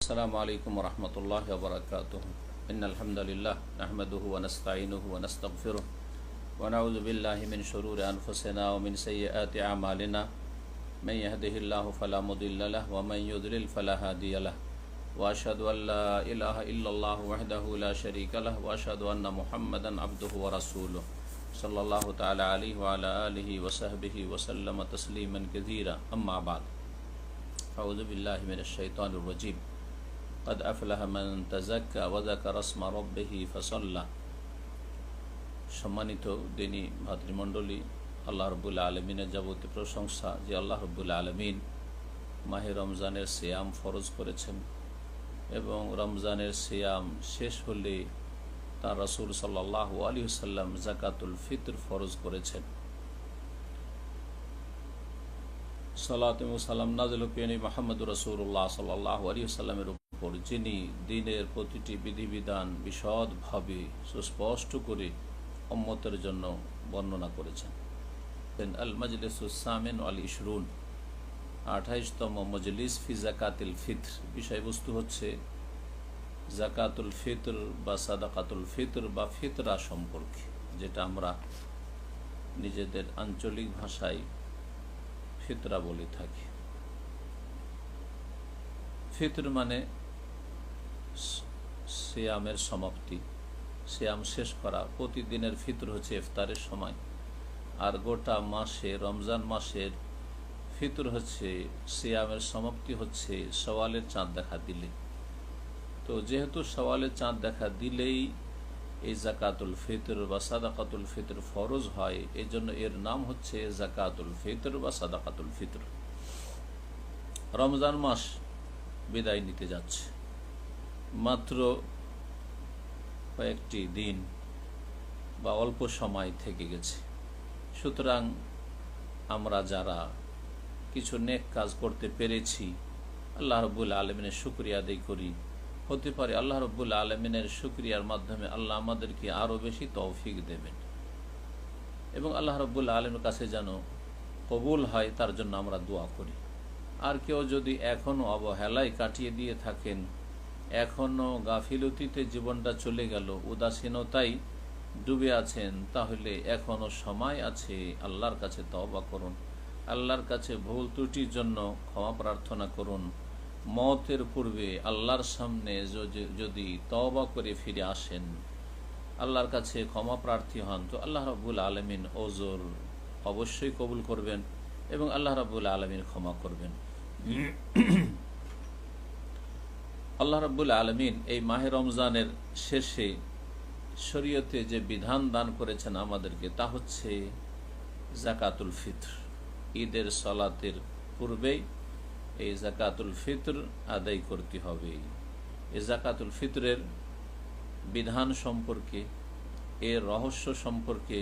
السلام عليكم ورحمة الله وبركاته. إن الحمد لله نحمده ونستعينه ونستغفره ونعوذ بالله من شرور أنفسنا ومن سيئات أعمالنا من يهده الله فلا مضل له ومن يضلل فلا هادي له وأشهد أن لا إله إلا الله وحده لا شريك له وأشهد أن محمدا عبده ورسوله صلى الله تعالى عليه وعلى آله وصحبه وسلم تسليما كثيرا. أما بعد أعوذ بالله من الشيطان الرجيم. قد أفلح من تزكى وذكر اسم ربه فصلى. সম্মানিত দিনী ভাতৃমণ্ডলী, আল্লাহ রাব্বুল আলামিনের যাবতীয় প্রশংসা যে আল্লাহ রাব্বুল আলামিন মাহে রমজানের সিয়াম ফরজ করেছেন এবং রমজানের সিয়াম শেষ হলে তার রাসূল সাল্লাল্লাহু আলাইহি ওয়াসাল্লাম যাকাতুল ফিতর ফরজ করেছেন। সালাত এবং সালাম নাযিল পেনি মুহাম্মদুর রাসূলুল্লাহ সাল্লাল্লাহু আলাইহি ওয়াসাল্লামের উপর, যিনি দ্বীনের প্রতিটি বিধিবিধান বিশদভাবে সুস্পষ্ট করে উম্মতের জন্য বর্ণনা করেছেন। আল মাজলিসুস সামিন ওয়াল 28তম মজলিস ফি যাকাতিল ফিতর। বিষয়বস্তু হচ্ছে যাকাতুল ফিতর বা সাদাকাতুল ফিতর বা ফিতরা সম্পর্কে, যেটা আমরা নিজেদের আঞ্চলিক ভাষায় ফিতরা বলে থাকি। ফিতর মানে সিয়ামের সমাপ্তি, সিয়াম শেষ করা। প্রতিদিনের ফিতর হচ্ছে ইফতারের সময়, আর গোটা মাসে রমজান মাসের ফিতর হচ্ছে সিয়ামের সমাপ্তি হচ্ছে সওয়ালের চাঁদ দেখা দিলে। তো যেহেতু সওয়ালের চাঁদ দেখা দিলেই এই যাকাতুল ফিতর বা সাদাকাতুল ফিতর ফরজ হয়, এই জন্য এর নাম হচ্ছে যাকাতুল ফিতর বা সাদাকাতুল ফিতর। রমজান মাস বিদায় নিতে যাচ্ছে, মাত্র কয়েকটি দিন বা অল্প সময় থেকে গেছে। সুতরাং আমরা যারা কিছু নেক কাজ করতে পেরেছি, আল্লাহ রাব্বুল আলামিনের শুকরিয়া আদায় করি। হতে পারে আল্লাহ রাব্বুল আলামিনের শুকরিয়ার মাধ্যমে আল্লাহ আমাদেরকে আরও বেশি তৌফিক দেবেন এবং আল্লাহ রাব্বুল আলামিনের কাছে যেন কবুল হয়, তার জন্য আমরা দোয়া করি। আর কেউ যদি এখনও অবহেলায় কাটিয়ে দিয়ে থাকেন, এখনও গাফিলতিতে জীবনটা চলে গেল, উদাসীনতায় ডুবে আছেন, তাহলে এখনও সময় আছে। আল্লাহর কাছে তওবা করুন, আল্লাহর কাছে ভুল ত্রুটির জন্য ক্ষমা প্রার্থনা করুন। মওতের পূর্বে আল্লাহর সামনে যদি তওবা করে ফিরে আসেন, আল্লাহর কাছে ক্ষমা প্রার্থী হন, তো আল্লাহ রাব্বুল আলামিন ওজর অবশ্যই কবুল করবেন এবং আল্লাহ রাব্বুল আলামিন ক্ষমা করবেন। আল্লাহ রাব্বুল আলামিন এই মাহে রমজানের শেষে শরীয়তে যে বিধান দান করেছেন আমাদেরকে, তা হচ্ছে যাকাতুল ফিতর। ঈদের সালাতের পূর্বেই এই যাকাতুল ফিতর আদায় করতে হবে। এই যাকাতুল ফিতরের বিধান সম্পর্কে, এর রহস্য সম্পর্কে,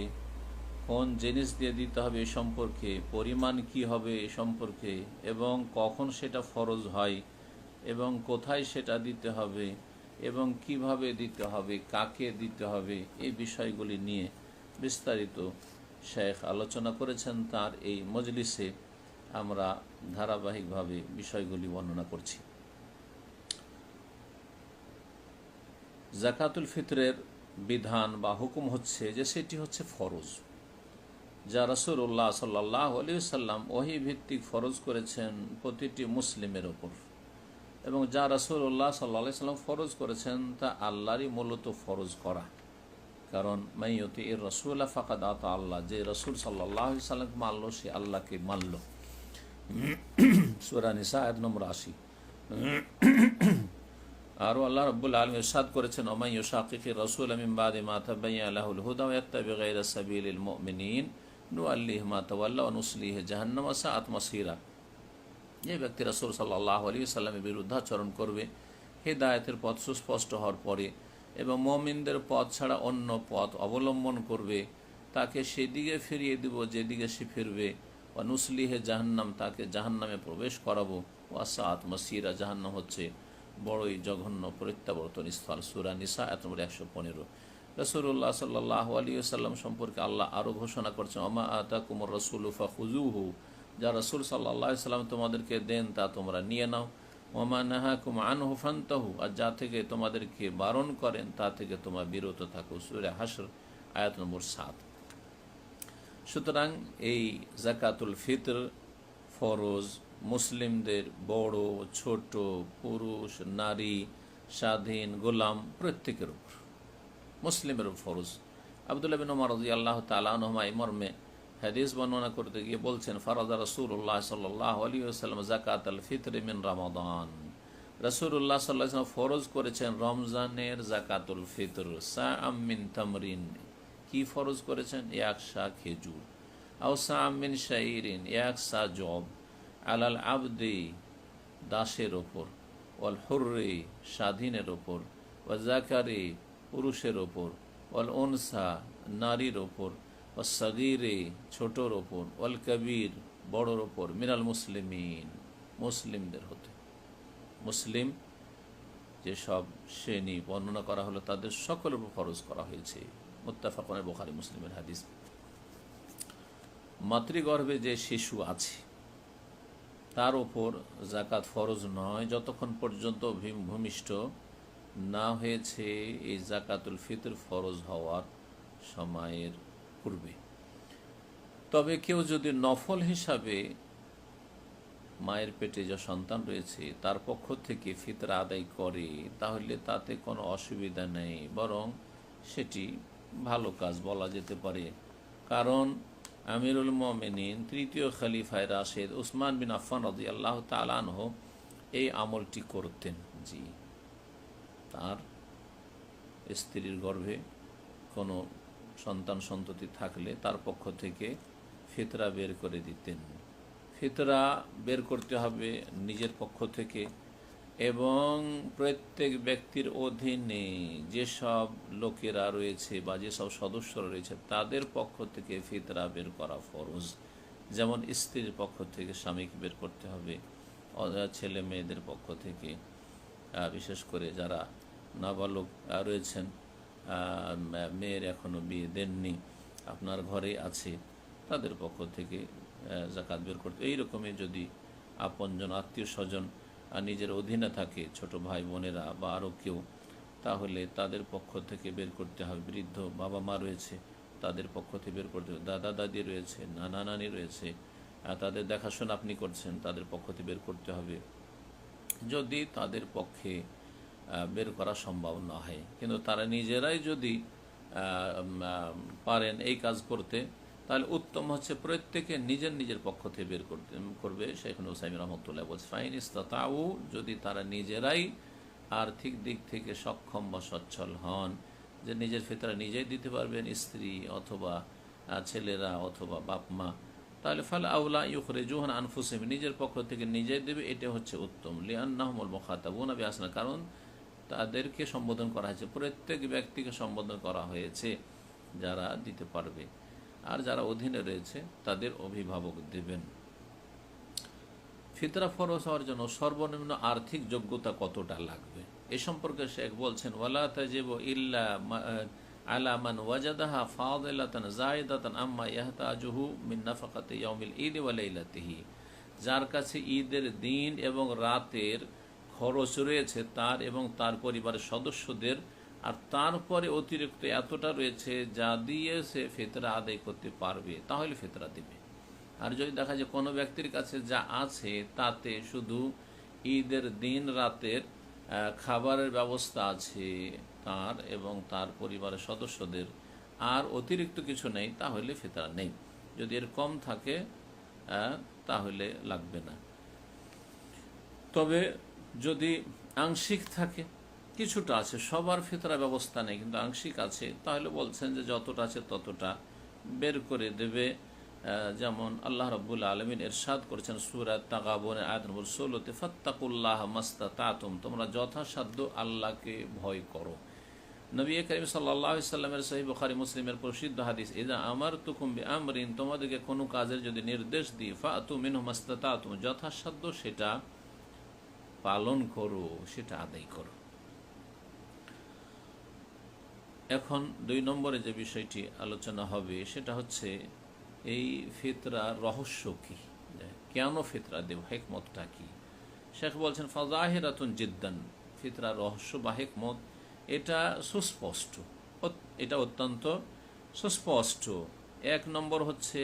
কোন জিনিস দিয়ে দিতে হবে এ সম্পর্কে, পরিমাণ কি হবে এ সম্পর্কে, এবং কখন সেটা ফরজ হয় এবং কোথায় সেটা দিতে হবে এবং কিভাবে দিতে হবে, কাকে দিতে হবে, এই বিষয়গুলি নিয়ে বিস্তারিত শেখ আলোচনা করেছেন। তার এই মজলিসে আমরা ধারাবাহিকভাবে বিষয়গুলি বর্ণনা করছি। যাকাতুল ফিতরের বিধান বা হুকুম হচ্ছে যে সেটি হচ্ছে ফরজ, যা রাসূলুল্লাহ সাল্লাল্লাহু আলাইহি ওয়াসাল্লাম ওহী ভিত্তিক ফরজ করেছেন প্রতিটি মুসলিমের ওপর, এবং যা রাসূলুল্লাহ সাল্লাল্লাহু আলাইহি ওয়াসাল্লাম ফরজ করেছেন তা আল্লাহরই মূলত ফরজ করা। কারণ মাইয়ুতির রাসূল ফাকাদ আতা আল্লাহ, যে রাসূল সাল্লাল্লাহু আলাইহি ওয়াসাল্লাম মানল সে আল্লাহকে মানল। সূরা নিসা আয়াত নম্বর 80। আর আল্লাহ রাব্বুল আলামিন ইরশাদ করেছেন, ওয়া মান ইউশাকিকির রাসূল মিন বাদি মা তাবায়্যানা লাহুল হুদা ওয়া ইয়াত্তাবি গায়রা সাবিলিল মুমিনিন নুআল্লিহি মা তাওয়াল্লা ওয়া নুসলিহি জাহান্নাম ওয়া সাআত মাসীরা। যে ব্যক্তি রাসূল সাল্লাল্লাহু আলাইহি ওয়াসাল্লামের বিরুদ্ধাচরণ করবে হিদায়াতের পথ সুস্পষ্ট হওয়ার পরে এবং মুমিনদের পথ ছাড়া অন্য পথ অবলম্বন করবে, তাকে সেদিকে ফিরিয়ে দিব যেদিকে সে ফিরবে। ওয়া নুসলিহি জাহান্নাম, তাকে জাহান্নামে প্রবেশ করাবো। ওয়া সাআত মাসীরা, জাহান্নাম হচ্ছে বড়ই জঘন্য প্রত্যাবর্তন স্থল। সূরা নিসা আয়াত নম্বর 115। রাসূলুল্লাহ সাল্লাল্লাহু আলাইহি ওয়াসাল্লাম সম্পর্কে আল্লাহ আরও ঘোষণা করছেন, ওয়া মা আতাকুমুর রাসূলু ফাখুযুহু, যা রাসূল সাল্লাল্লাহু আলাইহি ওয়াসাল্লাম তোমাদেরকে দেন তা তোমরা নিয়ে নাও। ওমা নাহাকুম আনহু ফান্তাহু, আর যা থেকে তোমাদেরকে বারণ করেন তা থেকে তোমরা বিরত থাকো। সূরা হাশর আয়াত নম্বর 7। সুতরাং এই যাকাতুল ফিতর ফরজ মুসলিমদের বড় ছোট, পুরুষ নারী, স্বাধীন গোলাম প্রত্যেকের উপর, মুসলিমের ফরজ। আব্দুল্লাহ বিন ওমর রাদিয়াল্লাহু তাআলা আনহুমা এই মর্মে হাদিস বর্ণনা করতে গিয়ে বলছেন, ফারাদা রাসূলুল্লাহ সাল্লাল্লাহু আলাইহি ওয়াসাল্লাম যাকাতুল ফিতর মিন রমাদান, রাসূলুল্লাহ সাল্লাল্লাহু আলাইহি ওয়াসাল্লাম ফরজ করেছেন রমজানের যাকাতুল ফিতর। সাআম মিন তামরিন, কি ফরজ করেছেন? এক সা খেজুর। আও সাআম মিন শাইরিন, এক সা জব। আলাল আবদি, দাসের ওপর। ওয়াল হুররি, স্বাধীনের ওপর। ওয়া যাকারি, পুরুষের ওপর। ওয়াল উনসা, নারীর ওপর। ওয়াস সাগীরি, ছোটর ওপর। ওয়াল কবির, বড়র ওপর। মিনাল মুসলিমিন, মুসলিমদের হতে। মুসলিম যেসব শ্রেণী বর্ণনা করা হলো তাদের সকলের উপর ফরজ করা হয়েছে। মুত্তাফাকুন আলাইহি, বুখারী মুসলিমের হাদিস। মাতৃগর্ভে যে শিশু আছে তার ওপর যাকাত ফরজ নয় যতক্ষণ পর্যন্ত ভূমিষ্ঠ না হয়েছে এই যাকাতুল ফিতর ফরজ হওয়ার সময়ের পূর্বে। তবে কেউ যদি নফল হিসাবে মায়ের পেটে যে সন্তান রয়েছে তার পক্ষ থেকে ফিতরা আদায় করে তাহলে তাতে কোনো অসুবিধা নেই, বরং সেটি ভালো কাজ বলা যেতে পারে। কারণ আমিরুল মুমিনিন তৃতীয় খলিফায়ে রাশেদ উসমান বিন আফফান রাদিয়াল্লাহু তাআলা আনহু এই আমলটি করতেন। জি, তার স্ত্রীর গর্ভে কোনো সন্তান সন্ততি থাকলে তার পক্ষ থেকে ফিতরা বের করে দিতেন। ফিতরা বের করতে হবে নিজের পক্ষ থেকে, এবং প্রত্যেক ব্যক্তির অধীনে যেসব লোকেরা রয়েছে বা যেসব সদস্যরা রয়েছে তাদের পক্ষ থেকে ফিতরা বের করা ফরজ। যেমন স্ত্রীর পক্ষ থেকে স্বামীকে বের করতে হবে, ছেলে মেয়েদের পক্ষ থেকে, বিশেষ করে যারা নাবালক রয়েছেন, মেয়ের এখনও বিয়ে দেননি, আপনার ঘরে আছে, তাদের পক্ষ থেকে যাকাত বের করতে। এইরকমই যদি আপনজন আত্মীয় স্বজন নিজের অধীনে থাকে, ছোট ভাই বোনেরা বা আরও কেউ, তাহলে তাদের পক্ষ থেকে বের করতে হবে। বৃদ্ধ বাবা মা রয়েছে তাদের পক্ষ থেকে বের করতে হবে। দাদা দাদি রয়েছে, নানা নানি রয়েছে, তাদের দেখাশোনা আপনি করছেন, তাদের পক্ষ থেকে বের করতে হবে। যদি তাদের পক্ষে বের করা সম্ভব না হয়, কিন্তু তারা নিজেরাই যদি পারেন এই কাজ করতে, তাহলে উত্তম হচ্ছে প্রত্যেকে নিজের নিজের পক্ষ থেকে বের করবে। শেখ উসাইমিন রাহমাতুল্লাহ বলছে, ফাইন ইসতাতাউ, যদি তারা নিজেরাই আর্থিক দিক থেকে সক্ষম বা সচ্ছল হন, যে নিজের ফিতরা নিজেই দিতে পারবেন, স্ত্রী অথবা ছেলেরা অথবা বাপ মা, তাহলে ফাল আউলা ইউখরিজুন আনফুসিহিম, নিজের পক্ষ থেকে নিজেই দেবে, এটা হচ্ছে উত্তম। লিআন্নাহুমুল মুখাতাবুনা বিআসনা, কারণ তাদেরকে সম্বোধন করা হয়েছে, প্রত্যেক ব্যক্তিকে সম্বোধন করা হয়েছে যারা দিতে পারবে, আর যারা অধীনে রয়েছে তাদের অভিভাবক দেবেন। ফিতরা ফরজ হওয়ার জন্য সর্বনিম্ন আর্থিক যোগ্যতা কতটা লাগবে এ সম্পর্কে শেখ বলছেন, ওয়ালা তাজিবু ইল্লা আলা মান ওয়াজাদাহা ফাদিলাতান যায়দাতান আম্মা ইয়াহতাজুহু মিন নাফাকাতি ইয়াউমিল ঈদ ওয়া লাইলাতিহি, যার কাছে ঈদের দিন এবং রাতের খরচ রয়েছে তার এবং তার পরিবারের সদস্যদের, আর তারপরে অতিরিক্ত এতটা রয়েছে যা দিয়ে সে ফিতরা আদায় করতে পারবে, তাহলে ফিতরা দিবে। আর যদি দেখা যায় কোনো ব্যক্তির কাছে যা আছে তাতে শুধু ঈদের দিন রাতের খাবারের ব্যবস্থা আছে তার এবং তার পরিবারের সদস্যদের, আর অতিরিক্ত কিছু নেই, তাহলে ফিতরা নেই। যদি এর কম থাকে তাহলে লাগবে না। তবে যদি আংশিক থাকে, কিছুটা আছে, সবার ফিতরা ব্যবস্থা নেই কিন্তু আংশিক আছে, তাহলে বলছেন যে যতটা আছে ততটা বের করে দেবে। যেমন আল্লাহ রাব্বুল আলামিন ইরশাদ করেছেন সূরা তাগাবুন আয়াত নম্বর 16-তে, ফাত্তাকুল্লাহ মাস্তাতাতুম, তোমরা যথাসাধ্য আল্লাহকে ভয় করো। নবী করিম সাল্লাল্লাহু আলাইহি সাল্লামের সহিহ বুখারী মুসলিমের প্রসিদ্ধ হাদিস, ইযা আমারতুকুম বিআমরিন, তোমাদেরকে কোনো কাজের যদি নির্দেশ দিই, ফাতু মিনহু মাস্তাতাতুম, যথাসাধ্য সেটা পালন করো, সেটা আদায় করো। এখন 2 নম্বরে যে বিষয়টি আলোচনা হবে সেটা হচ্ছে এই ফিতরার রহস্য কি, কেন ফিতরা দেব, হিকমতটা কি। শেখ বলছেন ফাজাহিরাতুন জিদ্দান, ফিতরা রহস্য বা হিকমত এটা সুস্পষ্ট, এটা অত্যন্ত সুস্পষ্ট। এক নম্বর হচ্ছে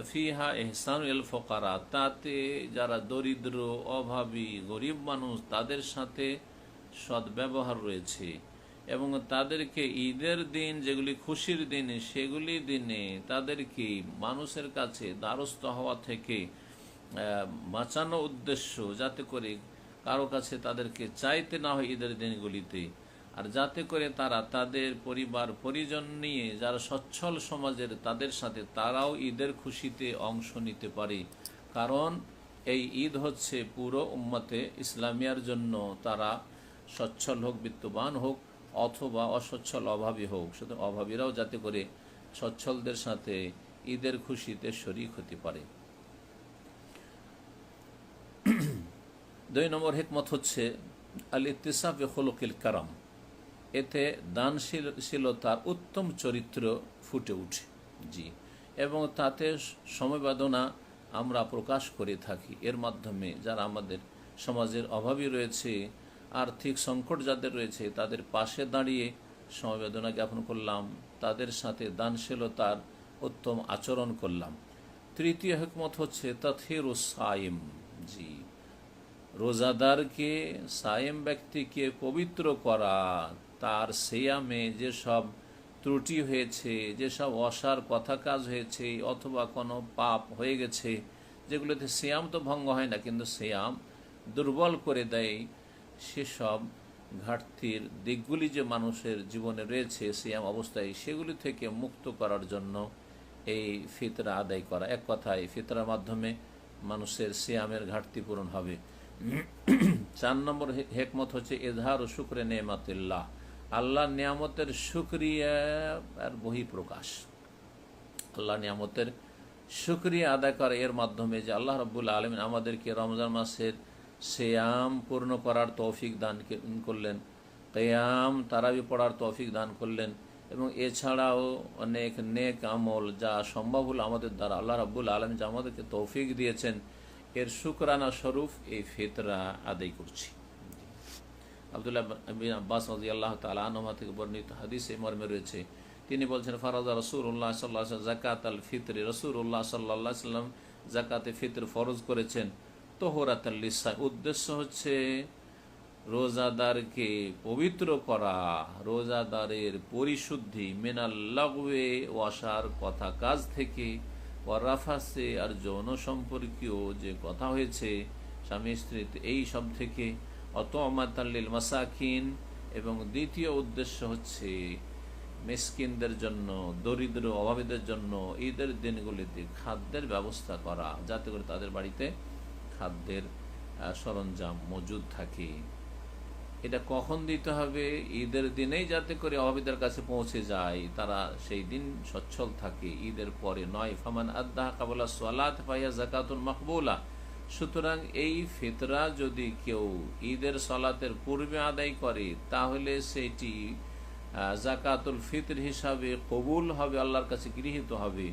ফিহা ইহসানুল ফুকারা, তাতে যারা দরিদ্র, অভাবী, গরিব মানুষ তাদের সাথে সদ্ব্যবহার রয়েছে এবং তাদেরকে ঈদের দিন যেগুলি খুশির দিন সেগুলি দিনে তাদেরকে মানুষের কাছে দ্বারস্থ হওয়া থেকে বাঁচানো উদ্দেশ্য, যাতে করে কারো কাছে তাদেরকে চাইতে না হয় ঈদের দিনগুলিতে, আর যাতে করে তারা তাদের পরিবার পরিজন নিয়ে যারা সচ্ছল সমাজের তাদের সাথে তারাও ঈদের খুশিতে অংশ নিতে পারে। কারণ এই ঈদ হচ্ছে পুরো উম্মতে ইসলামিয়ার জন্য, তারা সচ্ছল হোক, বিত্তবান হোক অথবা অসচ্ছল অভাবী হোক, শুধু অভাবীরাও যাতে করে সচ্ছলদের সাথে ঈদের খুশিতে শরীক হতে পারে। 2 নম্বর হিকমত হচ্ছে আল ইত্তিসাফ বি খুলুকিল কারাম, এতে দানশীলতার উত্তম চরিত্র ফুটে উঠে। জি, এবং তাতে সমবেদনা আমরা প্রকাশ করে থাকি। এর মাধ্যমে যারা আমাদের সমাজের অভাবী রয়েছে, আর্থিক সংকট যাদের রয়েছে, তাদের পাশে দাঁড়িয়ে সমবেদনা জ্ঞাপন করলাম, তাদের সাথে দানশীলতার উত্তম আচরণ করলাম। 3য় হিকমত হচ্ছে তাতহিরুস সাইম, জি, রোজাদারকে, সায়েম ব্যক্তিকে পবিত্র করা, তার সিয়ামে যেসব ত্রুটি হয়েছে, যেসব অসার কথা কাজ হয়েছে অথবা কোনো পাপ হয়ে গেছে, যেগুলোতে সিয়াম তো ভঙ্গ হয় না কিন্তু সিয়াম দুর্বল করে দেয়, সেসব ঘাটতির দিকগুলি যে মানুষের জীবনে রয়েছে সিয়াম অবস্থায়, সেগুলি থেকে মুক্ত করার জন্য এই ফিতরা আদায় করা। এক কথায় ফিতরার মাধ্যমে মানুষের সিয়ামের ঘাটতি পূরণ হবে। 4 নম্বর হিকমত হচ্ছে ইজহার ও শুকরে নেমাতিল্লাহ, আল্লাহর নিয়ামতের শুকরিয়া আর বহিঃপ্রকাশ। আল্লাহ নিয়ামতের শুকরিয়া আদায় করা, এর মাধ্যমে যে আল্লাহ রাব্বুল আলামিন আমাদেরকে রমজান মাসের সিয়াম পূর্ণ করার তৌফিক দান করলেন, কিয়াম তারাবি পড়ার তৌফিক দান করলেন, এবং এছাড়াও অনেক নেক আমল যা সম্ভব হলো আমাদের দ্বারা, আল্লাহ রাব্বুল আলামিন যা আমাদেরকে তৌফিক দিয়েছেন, এর শুকরানা স্বরূপ এই ফিতরা আদায় করছি। আব্দুল্লাহ বিন আব্বাস রাদিয়াল্লাহু তাআলা আনহু থেকে বর্ণিত হাদিসে মর্মে রয়েছে, তিনি বলছেন ফারাজা রাসূলুল্লাহ সাল্লাল্লাহু আলাইহি ওয়াসাল্লাম যাকাতাল ফিতর, রাসূলুল্লাহ সাল্লাল্লাহু আলাইহি ওয়াসাল্লাম যাকাতে ফিতর ফরজ করেছেন তাহরাতাল লিসান, উদ্দেশ্য হচ্ছে রোজাদারকে পবিত্র করা, রোজাদারের পরিশুদ্ধি, মিনাল লাগওয়ে, ওয়াসার কথা কাজ থেকে, ওয়ারাফাসে আর যৌন সম্পর্কীয় যে কথা হয়েছে স্বামী স্ত্রী এই সব থেকে, অতমাতাল্লিল মাসাকিন, এবং দ্বিতীয় উদ্দেশ্য হচ্ছে মিসকিনদের জন্য, দরিদ্র অভাবীদের জন্য ঈদের দিনগুলিতে খাদ্যের ব্যবস্থা করা, যাতে করে তাদের বাড়িতে খাদ্যের সরঞ্জাম মজুদ থাকে। এটা কখন দিতে হবে? ঈদের দিনেই, যাতে করে অভাবীদের কাছে পৌঁছে যায়, তারা সেই দিন সচ্ছল থাকে, ঈদের পরে নয়। ফামান আদ্দাহ কাবলা সালাত ফাহিয়া যাকাতুন মাকবুলা, সুতরাং এই ফিতরা যদি কেউ ঈদের সালাতের পূর্বে আদায় করে তাহলে সেটি যাকাতুল ফিতর হিসাবে কবুল হবে, আল্লাহর কাছে গৃহীত হবে।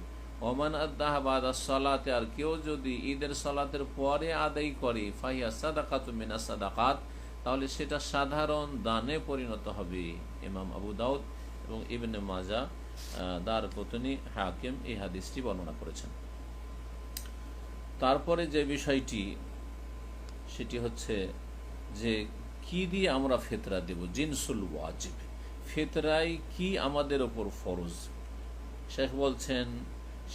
ওমান আদ্দাহ বাদা সালাতে, আর কেউ যদি ঈদের সালাতের পরে আদায় করে ফাহিয়া সাদাকাতুম মিনাস সাদাকাত, তাহলে সেটা সাধারণ দানে পরিণত হবে। ইমাম আবু দাউদ এবং ইবনে মাজাহ, দারকুতনি, হাকিম এই হাদিসটি বর্ণনা করেছেন। তারপরে যে বিষয়টি সেটি হচ্ছে যে কি দিয়ে আমরা ফিতরা দেব, জিনসুল ওয়াজিব, ফিতরাই কি আমাদের ওপর ফরজ। শেখ বলছেন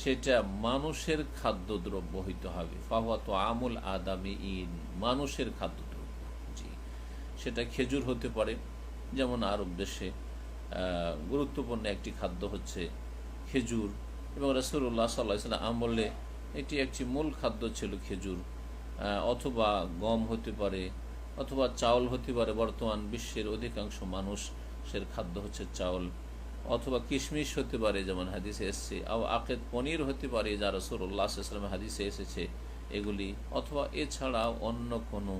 সেটা মানুষের খাদ্যদ্রব্য হইতে হবে, ফাহুয়া তাআমুল আদামিইন, মানুষের খাদ্যদ্রব্য। জি, সেটা খেজুর হতে পারে, যেমন আরব দেশে গুরুত্বপূর্ণ একটি খাদ্য হচ্ছে খেজুর, এবং রাসূলুল্লাহ সাল্লাল্লাহু আলাইহি ওয়াসাল্লাম আমলে এটি একটি মূল খাদ্য ছিল খেজুর, অথবা গম হতে পারে, অথবা চাউল হতে পারে। বর্তমান বিশ্বের অধিকাংশ মানুষের খাদ্য হচ্ছে চাউল, অথবা কিশমিশ হতে পারে যেমন হাদিসে এসেছে, আকেদ পনির হতে পারে যা রাসূলুল্লাহ সাল্লাল্লাহু আলাইহি ওয়াসাল্লাম হাদিসে এসেছে এগুলি, অথবা এছাড়াও অন্য কোনো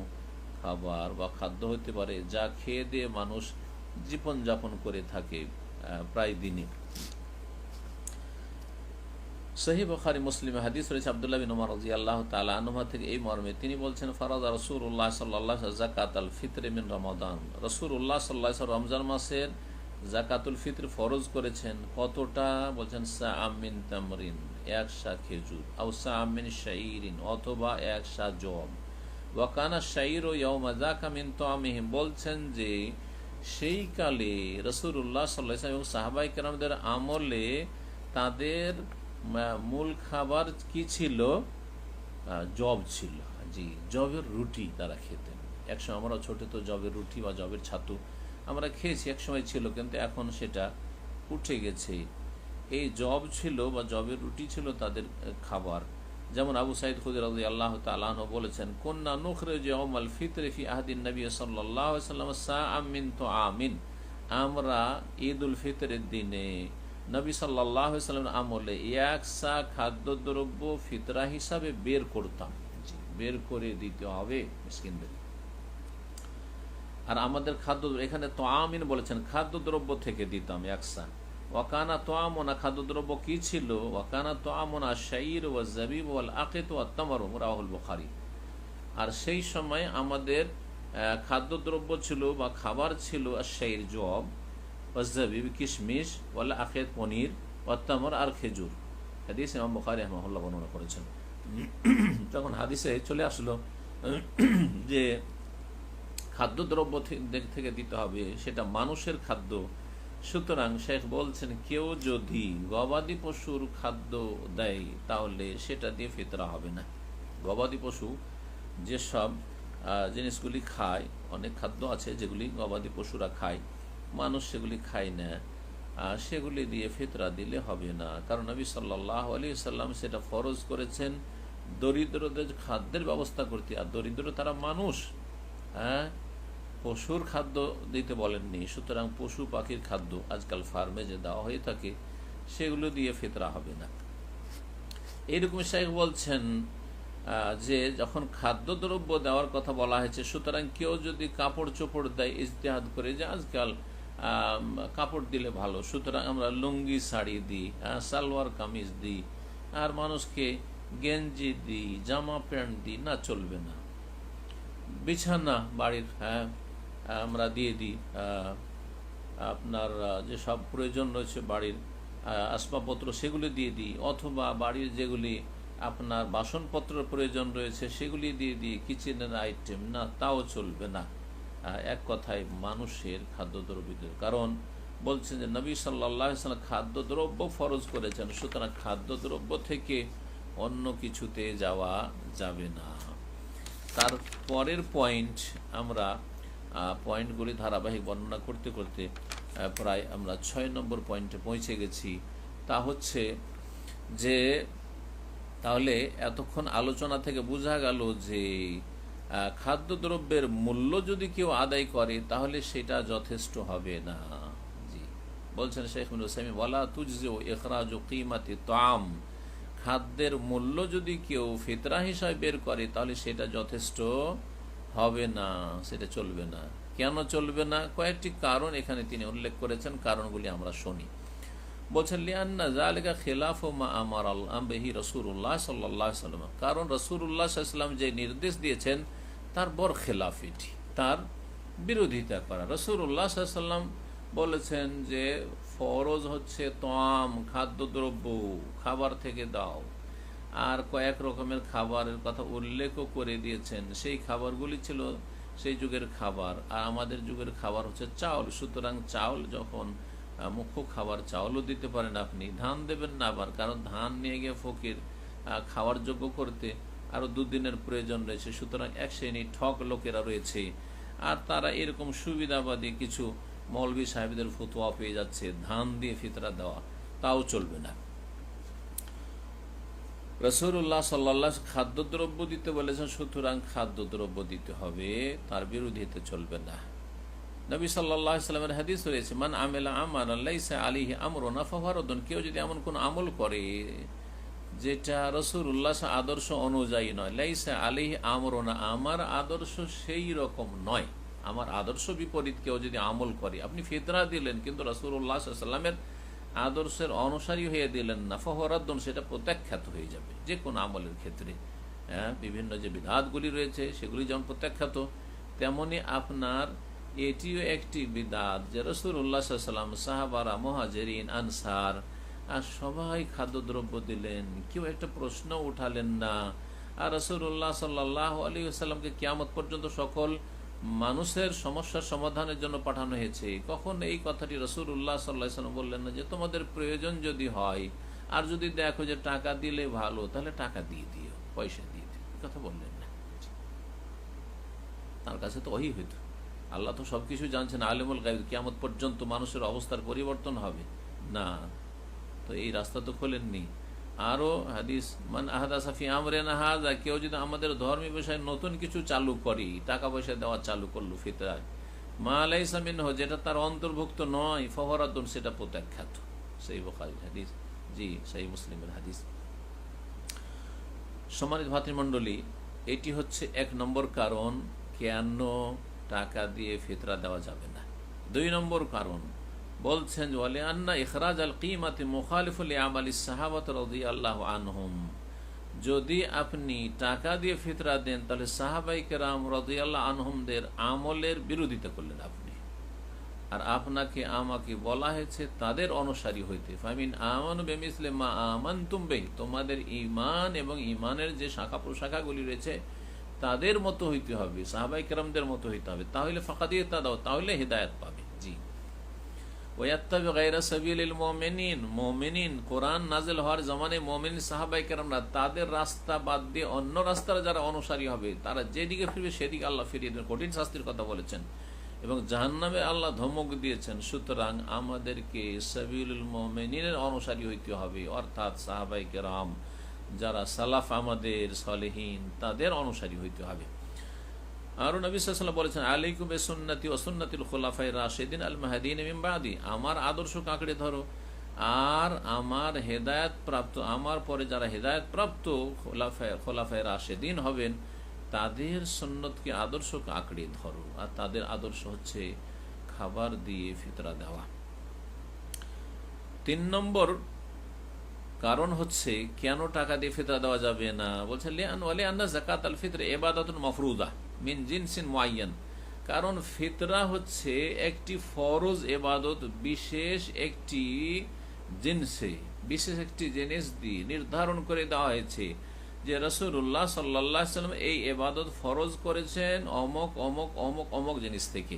খাবার বা খাদ্য হতে পারে যা খেয়ে দিয়ে মানুষ জীবনযাপন করে থাকে প্রায় দিনই। সহিহ বুখারী মুসলিমে হাদিস রয়েছে আব্দুল্লাহ বিন উমর রাদিয়াল্লাহু তাআলা আনহুমা থেকে এই মর্মে, তিনি বলছেন, ফারাদা রাসূলুল্লাহ সাল্লাল্লাহু আলাইহি ওয়াসাল্লাম যাকাতাল ফিতর মিন রমাদান, রাসূলুল্লাহ সাল্লাল্লাহু আলাইহি ওয়াসাল্লাম রমজান মাসের যাকাতুল ফিতর ফরজ করেছেন। কতটা? বলছেন সাআম মিন তামরিন, এক সা খেজুর, আও সাআম মিন শাইরিন, অথবা এক সা জব, ওয়া কানা শাইরু ইয়াওমা যাকা মিন তামিহিম, বলছেন যে সেই কালে রাসূলুল্লাহ সাল্লাল্লাহু আলাইহি ওয়াসাল্লাম এবং সাহাবায়ে কেরামদের আমলে তাদের মূল খাবার কি ছিল? জব ছিল। জি, জবের রুটি তারা খেতেন। একসময় আমরা ছোট তো জবের রুটি বা জবের ছাতু আমরা খেয়েছি, একসময় ছিল, কিন্তু এখন সেটা উঠে গেছে। এই জব ছিল বা জবের রুটি ছিল তাদের খাবার। যেমন আবু সাঈদ খুদরি রাদিয়াল্লাহু তাআলা আনহু বলেছেন, কুন্না নুখরিজু ইয়াওমাল ফিতরি ফি আহদিন নবী সাল্লাল্লাহু আলাইহি ওয়াসাল্লাম সাআম মিন তুআমিন, আমরা ঈদুল ফিতরের দিনে নবী সাল্লাল্লাহু আলাইহি ওয়াসাল্লামের আমলে এক সা খাদ্যদ্রব্য ফিতরা হিসাবে বের করতাম। বের করে দিতে হবে মিসকিনদের। আর আমাদের খাদ্য, এখানে তোয়ামিন বলেছেন, খাদ্যদ্রব্য থেকে দিতাম একসা। ওয়াকানা তোয়ামনা, খাদ্যদ্রব্য কি ছিল? ওয়াকানা তোয়ামনা শাইর ওয়া জাবিব ওয়াল আকিত ওয়া তামারু, রাওয়াহুল বুখারী। আর সেই সময় আমাদের খাদ্যদ্রব্য ছিল বা খাবার ছিল শাইর জব, ওয়া জাবিব কিশমিশ, ওয়াল আকিত পনির, ওয়া তামর আর খেজুর। হাদিস ইমাম বুখারী রাহিমাহুল্লাহ বর্ণনা করেছেন। তখন হাদিসে চলে আসলো যে খাদ্যদ্রব্য থেকে দিতে হবে, সেটা মানুষের খাদ্য। সুতরাং শেখ বলছেন, কেউ যদি গবাদি পশুর খাদ্য দেয় তাহলে সেটা দিয়ে ফিতরা হবে না। গবাদি পশু যেসব জিনিসগুলি খায়, অনেক খাদ্য আছে যেগুলি গবাদি পশুরা খায়, মানুষ সেগুলি খায় না, সেগুলি দিয়ে ফিতরা দিলে হবে না। কারণ নবী সাল্লাল্লাহু আলাইহি ওয়াসাল্লাম সেটা ফরজ করেছেন দরিদ্রদের খাদ্যের ব্যবস্থা করতে। আর দরিদ্র তারা মানুষ, পশুর খাদ্য দিতে বলেননি। সুতরাং পশু পাখির খাদ্য আজকাল ফার্মে যে দেওয়া হয়ে থাকে সেগুলো দিয়ে ফিতরা হবে না। এইরকম শেখ বলছেন যে যখন খাদ্যদ্রব্য দেওয়ার কথা বলা হয়েছে, সুতরাং কেউ যদি কাপড় চোপড় দেয় ইজতিহাদ করে যে আজকাল কাপড় দিলে ভালো, সুতরাং আমরা লুঙ্গি শাড়ি দিই, সালোয়ার কামিজ দিই, আর মানুষকে গেঞ্জি দিই, জামা প্যান্ট দিই, না, চলবে না। বিছানা বাড়ির আমরা দিয়ে দিই, আপনার যেসব প্রয়োজন রয়েছে বাড়ির আসবাবপত্র সেগুলি দিয়ে দিই, অথবা বাড়ির যেগুলি আপনার বাসনপত্রের প্রয়োজন রয়েছে সেগুলি দিয়ে দিই, কিচেনের আইটেম, না, তাও চলবে না। এক কথায় মানুষের খাদ্যদ্রব্যের, কারণ বলছেন যে নবী সাল্লাল্লাহু আলাইহি ওয়াসাল্লাম খাদ্যদ্রব্য ফরজ করেছেন, সুতরাং খাদ্যদ্রব্য থেকে অন্য কিছুতে যাওয়া যাবে না। তার পরের পয়েন্ট, আমরা পয়েন্টগুলি ধারাবাহিক বর্ণনা করতে করতে প্রায় আমরা 6 নম্বর পয়েন্টে পৌঁছে গেছি। তা হচ্ছে যে তাহলে এতক্ষণ আলোচনা থেকে বোঝা গেল যে খাদ্যদ্রব্যের মূল্য যদি কেউ আদায় করে তাহলে সেটা যথেষ্ট হবে না। জি, বলছেন শেখ ইবনে উসাইমিন, ওয়ালা তুজজিউ ইখরাজু কিমাতি তাআম, খাদ্যের মূল্য যদি কেউ ফিতরা হিসাবে বের করে তাহলে সেটা যথেষ্ট হবে না, সেটা চলবে না। কেন চলবে না? কয়েকটি কারণ এখানে তিনি উল্লেখ করেছেন, কারণগুলি আমরা শুনি। বলছেন লিআন্না যালিকা খিলাফু মা আমারা বিহি রাসূলুল্লাহ সাল্লাল্লাহু আলাইহি ওয়াসাল্লাম, কারণ রাসূলুল্লাহ সাল্লাল্লাহু আলাইহি ওয়াসাল্লাম যে নির্দেশ দিয়েছেন তার বরখেলাফ, এটি তার বিরোধিতা করা। রাসূলুল্লাহ সাল্লাল্লাহু আলাইহি ওয়াসাল্লাম বলেছেন যে ফরজ হচ্ছে তাম, খাদ্যদ্রব্য, খাবার থেকে দাও, আর কয়েক রকমের খাবারের কথা উল্লেখও করে দিয়েছেন। সেই খাবারগুলি ছিল সেই যুগের খাবার, আর আমাদের যুগের খাবার হচ্ছে চাউল। সুতরাং চাউল যখন মুখ্য খাবার, চাউলও দিতে পারেন আপনি, ধান দেবেন না আবার, কারণ ধান নিয়ে গিয়ে ফকির খাওয়ার যোগ্য করতে আরও 2 দিনের প্রয়োজন রয়েছে। সুতরাং এক শ্রেণী ঠক লোকেরা রয়েছে, আর তারা এরকম সুবিধাবাদী কিছু মৌলভী সাহেবদের ফতোয়া পেয়ে যাচ্ছে ধান দিয়ে ফিতরা দেওয়া, তাও চলবে না। রাসূলুল্লাহ সাল্লাল্লাহু আলাইহি ওয়াসাল্লাম খাদ্যদ্রব্য দিতে বলেছেন, সুতরাং খাদ্যদ্রব্য দিতে হবে, তার বিরোধিতা চলবে না। নবী সাল্লাল্লাহু আলাইহি ওয়াসাল্লামের হাদিস রয়েছে, মান আমিলা আমালান লাইসা আলাইহি আমরুনা ফাহুয়া রাদ্দুন, কেউ যদি এমন কোন আমল করে যেটা রাসূলুল্লাহ আদর্শ অনুযায়ী নয়, লাইসা আলাইহি আমরুনা, আমার আদর্শ সেই রকম নয়, আমার আদর্শ বিপরীত কেউ যদি আমল করে, আপনি ফিতরা দিলেন কিন্তু রাসূলুল্লাহ সাল্লাল্লাহু আলাইহি ওয়াসাল্লামের আদর্শের অনুসারী হয়ে দিলেন না, ফহরাদ্দন, সেটা প্রত্যাখ্যাত হয়ে যাবে যে কোনো আমলের ক্ষেত্রে। বিভিন্ন যে বিধাতগুলি রয়েছে সেগুলি যেমন প্রত্যাখ্যাত, তেমনি আপনার এটিও একটি বিদাত যে রাসূলুল্লাহ সাল্লাল্লাহু আলাইহি ওয়াসাল্লাম, সাহাবারা, মুহাজিরিন, আনসার আর সবাই খাদ্যদ্রব্য দিলেন, কেউ একটা প্রশ্ন উঠালেন না। আর রাসূলুল্লাহ সাল্লাল্লাহু আলাইহি ওয়াসাল্লামকে কিয়ামত পর্যন্ত সকল মানুষের সমস্যার সমাধানের জন্য পাঠানো হয়েছে। কখন এই কথাটি রাসূলুল্লাহ সাল্লাল্লাহু আলাইহি ওয়াসাল্লাম বললেন না যে তোমাদের প্রয়োজন যদি হয় আর যদি দেখো যে টাকা দিলে ভালো, তাহলে টাকা দিয়ে দিও, পয়সা দিয়ে দিও, কথা বললেন না। তার কাছে তো ওহী হইতো, আল্লাহ তো সবকিছু জানছেন, আলিমুল গায়ব, কিয়ামত পর্যন্ত মানুষের অবস্থার পরিবর্তন হবে না, তো এই রাস্তা তো খোলেননি। আরো হাদিস, মান আহাদাসা ফি আমরিনা হাযা, কেউ যদি আমাদের ধর্মীয় বিষয়ে নতুন কিছু চালু করি, টাকা পয়সা দেওয়া চালু করলো ফিতরায়, মা লাইসা মিনহু, যেটা তার অন্তর্ভুক্ত নয়, ফহরাদুন, সেটা প্রত্যাখ্যাত। সেই বুখারীর হাদিস, জি সেই মুসলিমের হাদিস। সম্মানিত ভাতৃমণ্ডলী, এটি হচ্ছে 1 নম্বর কারণ কেন টাকা দিয়ে ফিতরা দেওয়া যাবে না। 2 নম্বর কারণ বলছেন ওয়ালি আন্না ইখরাজ আল কিমাতি মুখালিফুল লিআমালিস সাহাবাত রাদিয়াল্লাহু আনহুম, যদি আপনি টাকা দিয়ে ফিতরা দেন তাহলে সাহাবায়ে কেরাম রাদিয়াল্লাহু আনহুমদের আমলের বিরোধিতা করলেন আপনি। আর আপনাকে আমাকে বলা হয়েছে তাদের অনুসারী হইতে। ফামিন আমানু বিমিসলি মা আমানতুম বিহি, তোমাদের ঈমান এবং ঈমানের যে শাখা প্রশাখাগুলি রয়েছে তাদের মতো হইতে হবে, সাহাবায়ে কেরামদের মতো হইতে হবে, তাহলে ফাকাদ ইহতাদাও, তাহলে হিদায়াত পাবে। জি, ওয়াত্তাবি গায়রা সাবিলিল মুমিনিন, মুমিনিন কোরআন নাযিল হওয়ার জামানায় মুমিন সাহাবায়ে কেরামরা তাদের রাস্তা বাদ দিয়ে অন্য রাস্তার যারা অনুসারী হবে, তারা যেদিকে ফিরবে সেদিকে আল্লাহ ফিরিয়ে দেবেন, কঠিন শাস্তির কথা বলেছেন এবং জাহান্নামে আল্লাহ ধমক দিয়েছেন। সুতরাং আমাদেরকে সাবিলুল মুমিনিনের অনুসারী হইতে হবে, অর্থাৎ সাহাবায়ে কেরাম যারা সালাফ আমাদের সালেহীন তাদের অনুসারী হইতে হবে। আর নবী সাল্লাল্লাহু আলাইহি ওয়াসাল্লাম বলেছেন, আলাইকুম বিসুন্নতি ওয়া সুন্নাতিল খুলাফায়ে রাশিদিন আল মাহদিয়িন মিন বাদি, আমার আদর্শ আঁকড়ে ধরো আর আমার হেদায়েত প্রাপ্ত, আমার পরে যারা হেদায়েত প্রাপ্ত খোলাফায়ে রাশিদিন হবেন তাদের সুন্নতকে, আদর্শ আঁকড়ে ধরো। আর তাদের আদর্শ হচ্ছে খাবার দিয়ে ফিতরা দেওয়া। 3 নম্বর কারণ হচ্ছে কেন টাকা দিয়ে ফিতরা দেওয়া যাবে না, বলছেন লিআন্না যাকাত আল ফিতর ইবাদাতুন মাফরুদা মিন জিনসিন মুআয়্যান, কারণ ফিতরা হচ্ছে একটি ফরজ ইবাদত, বিশেষ একটি জিনসে, বিশেষ একটি জিনিস দিয়ে নির্ধারণ করে দেওয়া হয়েছে যে রাসূলুল্লাহ সাল্লাল্লাহু আলাইহি ওয়াসাল্লাম এই ইবাদত ফরজ করেছেন অমক অমক অমক অমক জিনিস থেকে।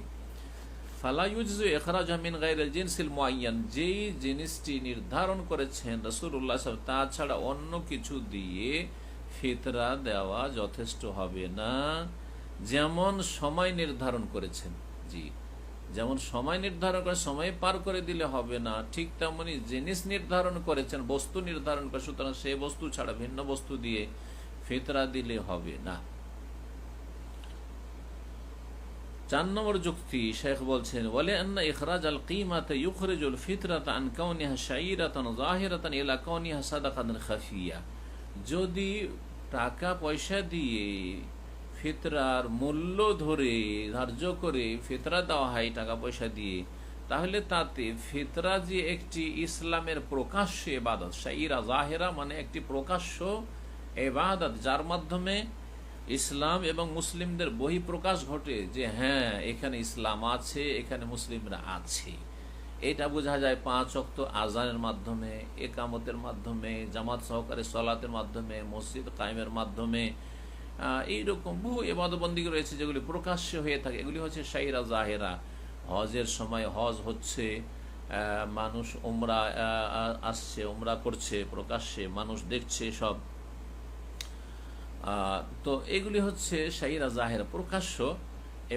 ফালা ইউজু ইখরাজহু মিন গায়রিল জিনসিল মুআয়্যান, যেই জিনিসটি নির্ধারণ করেছেন রাসূলুল্লাহ সাল্লাল্লাহু আলাইহি ওয়াসাল্লাম তা ছাড়া অন্য কিছু দিয়ে ফিতরা দেওয়া যথেষ্ট হবে না। যেমন সময় নির্ধারণ করেছেন, জি যেমন সময় নির্ধারণ করে সময় পার করে দিলে হবে না, ঠিক তেমনি জিনিস নির্ধারণ করেছেন, বস্তু নির্ধারণ করে, সুতরাং সেই বস্তু ছাড়া ভিন্ন বস্তু দিয়ে ফিতরা দিলে হবে না। 4 নম্বর যুক্তি শেখ বলছেন, ওয়ালি আন্না ইখরাজ আল কিমাতা ইউখরিজুল ফিতরাতা আন কাউনিহা শাইরাতান যাহিরাতান ইলা কাউনিহা সাদাকাতান খাফিয়া, যদি টাকা পয়সা দিয়ে ফিতরার মূল্য ধরে ধার্য করে ফিতরা দেওয়া হয় টাকা পয়সা দিয়ে, তাহলে তাতে ফিতরা যে একটি ইসলামের প্রকাশ্য ইবাদত, শাইরা জাহিরা মানে একটি প্রকাশ্য ইবাদত, যার মাধ্যমে ইসলাম এবং মুসলিমদের বহিঃপ্রকাশ ঘটে যে হ্যাঁ এখানে ইসলাম আছে, এখানে মুসলিমরা আছে, এটা বোঝা যায় 5 ওয়াক্ত আজানের মাধ্যমে, একামতের মাধ্যমে, জামাত সহকারে সলাতের মাধ্যমে, মসজিদ কায়েমের মাধ্যমে, এইরকম বহু ইবাদতবন্দিগি রয়েছে যেগুলি প্রকাশ্য হয়ে থাকে, এগুলি হচ্ছে শাইরা জাহেরা। হজের সময় হজ হচ্ছে, মানুষ উমরা আসছে, উমরা করছে প্রকাশ্যে, মানুষ দেখছে সব, তো এগুলি হচ্ছে শাইরা জাহেরা প্রকাশ্য